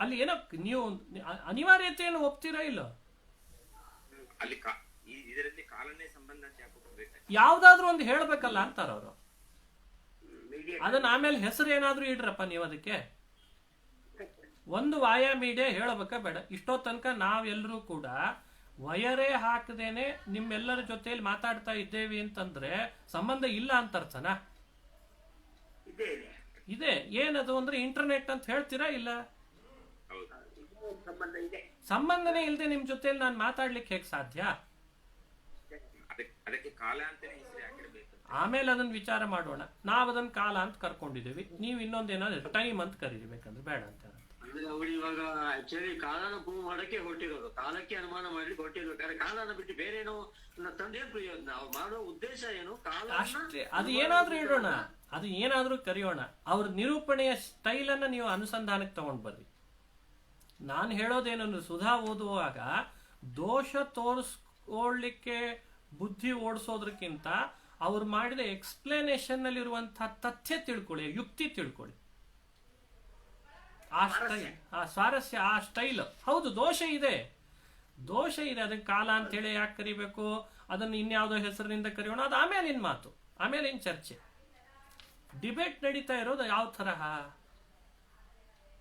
Speaker 1: ಅಲ್ಲಿ ಏನೋ ನೀವು ಅನಿವಾರ್ಯತೆಯನ್ನು ಒಪ್ತೀರಾ ಇಲ್ಲೋ?
Speaker 2: ಅಲ್ಲಿ ಇದರಲ್ಲಿ ಕಾಲನೇ ಸಂಬಂಧ ಅಂತ ಯಾಕೆ ಒಪ್ಪಬೇಕು?
Speaker 1: ಯಾವ್ದಾದ್ರು ಒಂದು ಹೇಳ್ಬೇಕಲ್ಲ ಅಂತಾರ ಅವರು. ಅದನ್ನ ಆಮೇಲೆ ಹೆಸರು ಏನಾದ್ರೂ ಇಡ್ರಪ್ಪ ನೀವು ಅದಕ್ಕೆ. ಒಂದು ವಾಯಾಮೀಡಿಯಾ ಹೇಳಬೇಕ ಬೇಡ? ಇಷ್ಟೋ ತನಕ ನಾವೆಲ್ಲರೂ ಕೂಡ ವಯರೇ ಹಾಕದೇನೆ ನಿಮ್ಮೆಲ್ಲರ ಜೊತೆಯಲ್ಲಿ ಮಾತಾಡ್ತಾ ಇದ್ದೇವೆ ಅಂತಂದ್ರೆ ಸಂಬಂಧ ಇಲ್ಲ ಅಂತ ಅರ್ಥನಾ? ಇದೆ. ಏನದು ಅಂದ್ರೆ ಇಂಟರ್ನೆಟ್ ಅಂತ ಹೇಳ್ತೀರಾ ಇಲ್ಲ? ಸಂಬಂಧನೇ ಇಲ್ಲದೆ ನಿಮ್ ಜೊತೆಲಿ ನಾನು ಮಾತಾಡ್ಲಿಕ್ಕೆ ಹೇಗೆ ಸಾಧ್ಯ?
Speaker 2: ಅದಕ್ಕೆ ಕಾಲ ಅಂತಾನೆ ಹೆಸರು ಹಾಕಿರ್ಬೇಕು.
Speaker 1: ಆಮೇಲೆ ಅದನ್ನ ವಿಚಾರ ಮಾಡೋಣ. ನಾವ್ ಅದನ್ನ ಕಾಲ ಅಂತ ಕರ್ಕೊಂಡಿದೀವಿ, ನೀವು ಇನ್ನೊಂದೇನಾದ್ರು ಟೈಮ್ ಅಂತ ಕರೀಬೇಕಂದ್ರೆ ಬೇಡ ಅಂತ.
Speaker 5: ಅಂದ್ರೆ ಅವ್ರು ಇವಾಗ ಆಕ್ಚುಲಿ ಕಾಲನ ಪ್ರೂವ್ ಮಾಡಕ್ಕೆ ಹೊರಟಿರೋದು, ಕಾಲಕ್ಕೆ ಅನುಮಾನ ಮಾಡ್ಲಿಕ್ಕೆ ಹೊರಟಿರ್ಬೇಕಾದ್ರೆ ಕಾಲನ ಬಿಟ್ಟು ಬೇರೆ ಏನೋ ತಂದೇನ್ ಪ್ರಯೋಜನ? ಅವ್ರು ಮಾಡೋ ಉದ್ದೇಶ ಏನು? ಕಾಲ
Speaker 1: ಅಷ್ಟೇ. ಅದು ಏನಾದ್ರೂ ಇಡೋಣ, ಅದು ಏನಾದ್ರೂ ಕರೆಯೋಣ. ಅವ್ರ ನಿರೂಪಣೆಯ ಸ್ಟೈಲ್ ಅನ್ನ ನೀವು ಅನುಸಂಧಾನಕ್ಕೆ ತಗೊಂಡ್ ಬರ್ರಿ. ನಾನು ಹೇಳೋದೇನಂದ್ರೆ, ಸುಧಾ ಓದುವಾಗ ದೋಷ ತೋರಿಸ್ಕೊಳ್ಳಿಕ್ಕೆ ಬುದ್ಧಿ ಓಡಿಸೋದ್ರಕ್ಕಿಂತ ಅವ್ರು ಮಾಡಿದ ಎಕ್ಸ್ಪ್ಲನೇಷನ್ ನಲ್ಲಿ ಇರುವಂತಹ ತಥ್ಯ ತಿಳ್ಕೊಳ್ಳಿ, ಯುಕ್ತಿ ತಿಳ್ಕೊಳ್ಳಿ. ಆ ಸ್ಟೈಲ್, ಆ ಸ್ವಾರಸ್ಯ, ಆ ಸ್ಟೈಲ್. ಹೌದು, ದೋಷ ಇದೆ. ಅದಕ್ಕೆ ಕಾಲ ಅಂತ ಹೇಳಿ ಯಾಕೆ ಕರಿಬೇಕು? ಅದನ್ನು ಇನ್ಯಾವುದೋ ಹೆಸರಿನಿಂದ ಕರೆಯೋಣ, ಅದು ಆಮೇಲಿನ ಮಾತು, ಆಮೇಲಿನ ಚರ್ಚೆ. ಡಿಬೇಟ್ ನಡೀತಾ ಇರೋದು ಯಾವ ತರಹ?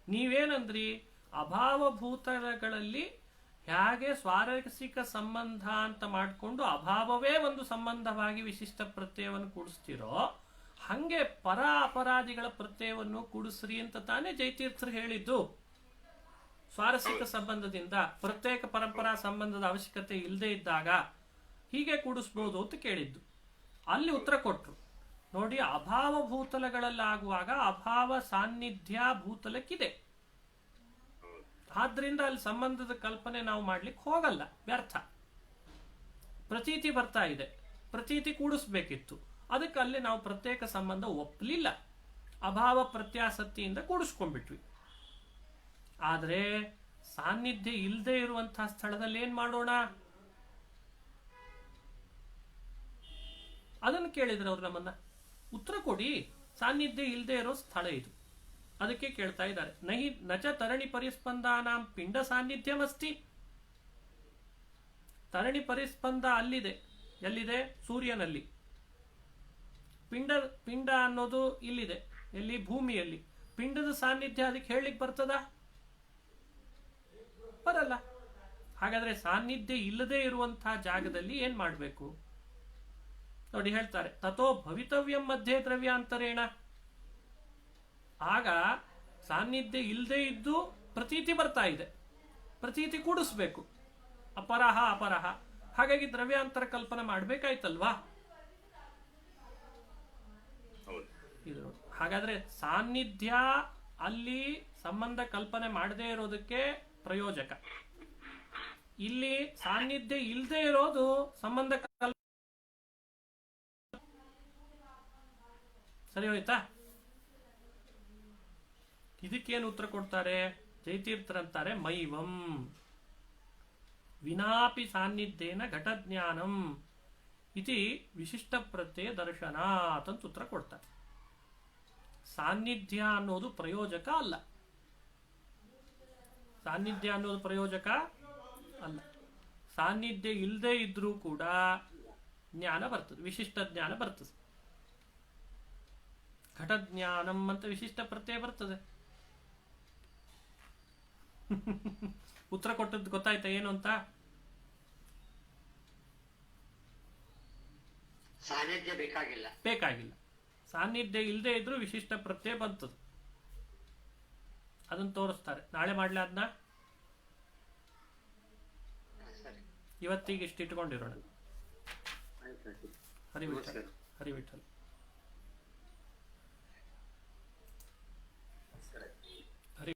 Speaker 1: ನೀವೇನಂದ್ರಿ? ಅಭಾವಭೂತಗಳಲ್ಲಿ ಹೇಗೆ ಸ್ವಾರಸ್ಯಿಕ ಸಂಬಂಧ ಅಂತ ಮಾಡಿಕೊಂಡು ಅಭಾವವೇ ಒಂದು ಸಂಬಂಧವಾಗಿ ವಿಶಿಷ್ಟ ಪ್ರತ್ಯಯವನ್ನು ಕೂಡಿಸ್ತಿರೋ, ಹಂಗೆ ಪರ ಅಪರಾಧಿಗಳ ಪ್ರತ್ಯಯವನ್ನು ಕೂಡಿಸ್ರಿ ಅಂತ ತಾನೇ ಜಯತೀರ್ಥರು ಹೇಳಿದ್ದು. ಸ್ವಾರಸ್ಯಿಕ ಸಂಬಂಧದಿಂದ ಪ್ರತ್ಯೇಕ ಪರಂಪರಾ ಸಂಬಂಧದ ಅವಶ್ಯಕತೆ ಇಲ್ಲದೆ ಇದ್ದಾಗ ಹೀಗೆ ಕೂಡಿಸ್ಬೋದು ಅಂತ ಕೇಳಿದ್ದು. ಅಲ್ಲಿ ಉತ್ತರ ಕೊಟ್ರು. ನೋಡಿ, ಅಭಾವ ಭೂತಲಗಳಲ್ಲಾಗುವಾಗ ಅಭಾವ ಸಾನ್ನಿಧ್ಯ ಭೂತಲಕ್ಕಿದೆ. ಆದ್ರಿಂದ ಅಲ್ಲಿ ಸಂಬಂಧದ ಕಲ್ಪನೆ ನಾವು ಮಾಡ್ಲಿಕ್ಕೆ ಹೋಗಲ್ಲ, ವ್ಯರ್ಥ. ಪ್ರತೀತಿ ಬರ್ತಾ ಇದೆ, ಪ್ರತೀತಿ ಕೂಡಿಸ್ಬೇಕಿತ್ತು, ಅದಕ್ಕೆ ಅಲ್ಲಿ ನಾವು ಪ್ರತ್ಯೇಕ ಸಂಬಂಧ ಒಪ್ಪಲಿಲ್ಲ, ಅಭಾವ ಪ್ರತ್ಯಾಸಕ್ತಿಯಿಂದ ಕೂಡಿಸ್ಕೊಂಡ್ಬಿಟ್ವಿ. ಆದ್ರೆ ಸಾನ್ನಿಧ್ಯ ಇಲ್ಲದೆ ಇರುವಂತಹ ಸ್ಥಳದಲ್ಲಿ ಏನ್ ಮಾಡೋಣ? ಅದನ್ನು ಕೇಳಿದ್ರೆ ಅವ್ರು ನಮ್ಮನ್ನ ಉತ್ತರ ಕೊಡಿ. ಸಾನ್ನಿಧ್ಯ ಇಲ್ಲದೆ ಇರೋ ಸ್ಥಳ ಇದು, ಅದಕ್ಕೆ ಕೇಳ್ತಾ ಇದ್ದಾರೆ. ನಚ ತರಣಿ ಪರಿಸ್ಪಂದಾನಾಂ ಪಿಂಡ ಸಾನ್ನಿಧ್ಯವಸ್ತಿ. ತರಣಿ ಪರಿಸ್ಪಂದ ಅಲ್ಲಿದೆ. ಎಲ್ಲಿದೆ? ಸೂರ್ಯನಲ್ಲಿ. ಪಿಂಡ ಅನ್ನೋದು ಇಲ್ಲಿದೆ. ಎಲ್ಲಿ? ಭೂಮಿಯಲ್ಲಿ. ಪಿಂಡದ ಸಾನ್ನಿಧ್ಯ ಅದಕ್ಕೆ ಹೇಳಲಿಕ್ಕೆ ಬರ್ತದ? ಬರಲ್ಲ. ಹಾಗಾದ್ರೆ ಸಾನ್ನಿಧ್ಯ ಇಲ್ಲದೆ ಇರುವಂತಹ ಜಾಗದಲ್ಲಿ ಏನ್ ಮಾಡಬೇಕು ನೋಡಿ, ಹೇಳ್ತಾರೆ. ತಥೋ ಭವಿತವ್ಯಂ ಮಧ್ಯೆ ದ್ರವ್ಯಾಂತರೇಣ. ಆಗ ಸಾನ್ನಿಧ್ಯ ಇಲ್ಲದೆ ಇದ್ದು ಪ್ರತೀತಿ ಬರ್ತಾ ಇದೆ, ಪ್ರತೀತಿ ಕೂಡಿಸ್ಬೇಕು. ಅಪರಹ ಹಾಗಾಗಿ ದ್ರವ್ಯಾಂತರ ಕಲ್ಪನೆ ಮಾಡ್ಬೇಕಾಯ್ತಲ್ವಾ.
Speaker 2: ಹೌದು.
Speaker 1: ಇದು ಹಾಗಾದ್ರೆ ಸಾನ್ನಿಧ್ಯ ಅಲ್ಲಿ ಸಂಬಂಧ ಕಲ್ಪನೆ ಮಾಡದೇ ಇರೋದಕ್ಕೆ ಪ್ರಯೋಜಕ, ಇಲ್ಲಿ ಸಾನ್ನಿಧ್ಯ ಇಲ್ಲದೆ ಇರೋದು ಸಂಬಂಧ ಸರಿ ಹೋಯ್ತಾ. ಇದಕ್ಕೇನು ಉತ್ತರ ಕೊಡ್ತಾರೆ ಜಯತೀರ್ಥರಂತಾರೆ, ಮೈವಂ ವಿನಾಪಿ ಸಾನ್ನಿಧ್ಯೇನ ಘಟಜ್ಞಾನಂ ಇತಿ ವಿಶಿಷ್ಟ ಪ್ರತ್ಯಯ ದರ್ಶನಾತ್ ಅಂತ ಉತ್ತರ ಕೊಡ್ತಾರೆ. ಸಾನ್ನಿಧ್ಯ ಅನ್ನೋದು ಪ್ರಯೋಜಕ ಅಲ್ಲ, ಸಾನ್ನಿಧ್ಯ ಅನ್ನೋದು ಪ್ರಯೋಜಕ ಅಲ್ಲ. ಸಾನ್ನಿಧ್ಯ ಇಲ್ಲದೆ ಇದ್ರೂ ಕೂಡ ಜ್ಞಾನ ಬರ್ತದೆ, ವಿಶಿಷ್ಟ ಜ್ಞಾನ ಬರ್ತದೆ. ಘಟಜ್ಞಾನಂ ಅಂತ ವಿಶಿಷ್ಟ ಪ್ರತ್ಯಯ ಬರ್ತದೆ. ಉತ್ತರ ಕೊಟ್ಟದ್ದು ಗೊತ್ತಾಯ್ತಾ ಏನು ಅಂತ?
Speaker 3: ಸಾನ್ನಿಧ್ಯ ಬೇಕಾಗಿಲ್ಲ.
Speaker 1: ಬೇಕಾಗಿಲ್ಲ. ಸಾನ್ನಿಧ್ಯ ಇಲ್ಲದೆ ಇದ್ರೂ ವಿಶಿಷ್ಟ ಪ್ರತ್ಯಯ ಬಂತದ್ದು. ಅದನ್ನು ತೋರಿಸ್ತಾರೆ. ನಾಳೆ ಮಾಡ್ಲಾ ಅದನ್ನ?
Speaker 3: ಸರಿ,
Speaker 1: ಇವತ್ತಿಗೆ ಇಷ್ಟು ಇಟ್ಕೊಂಡಿರೋಣ.
Speaker 5: ಆಯ್ತು.
Speaker 1: ಹರಿವಿಠಲ್ ಹರಿವಿಠಲ್.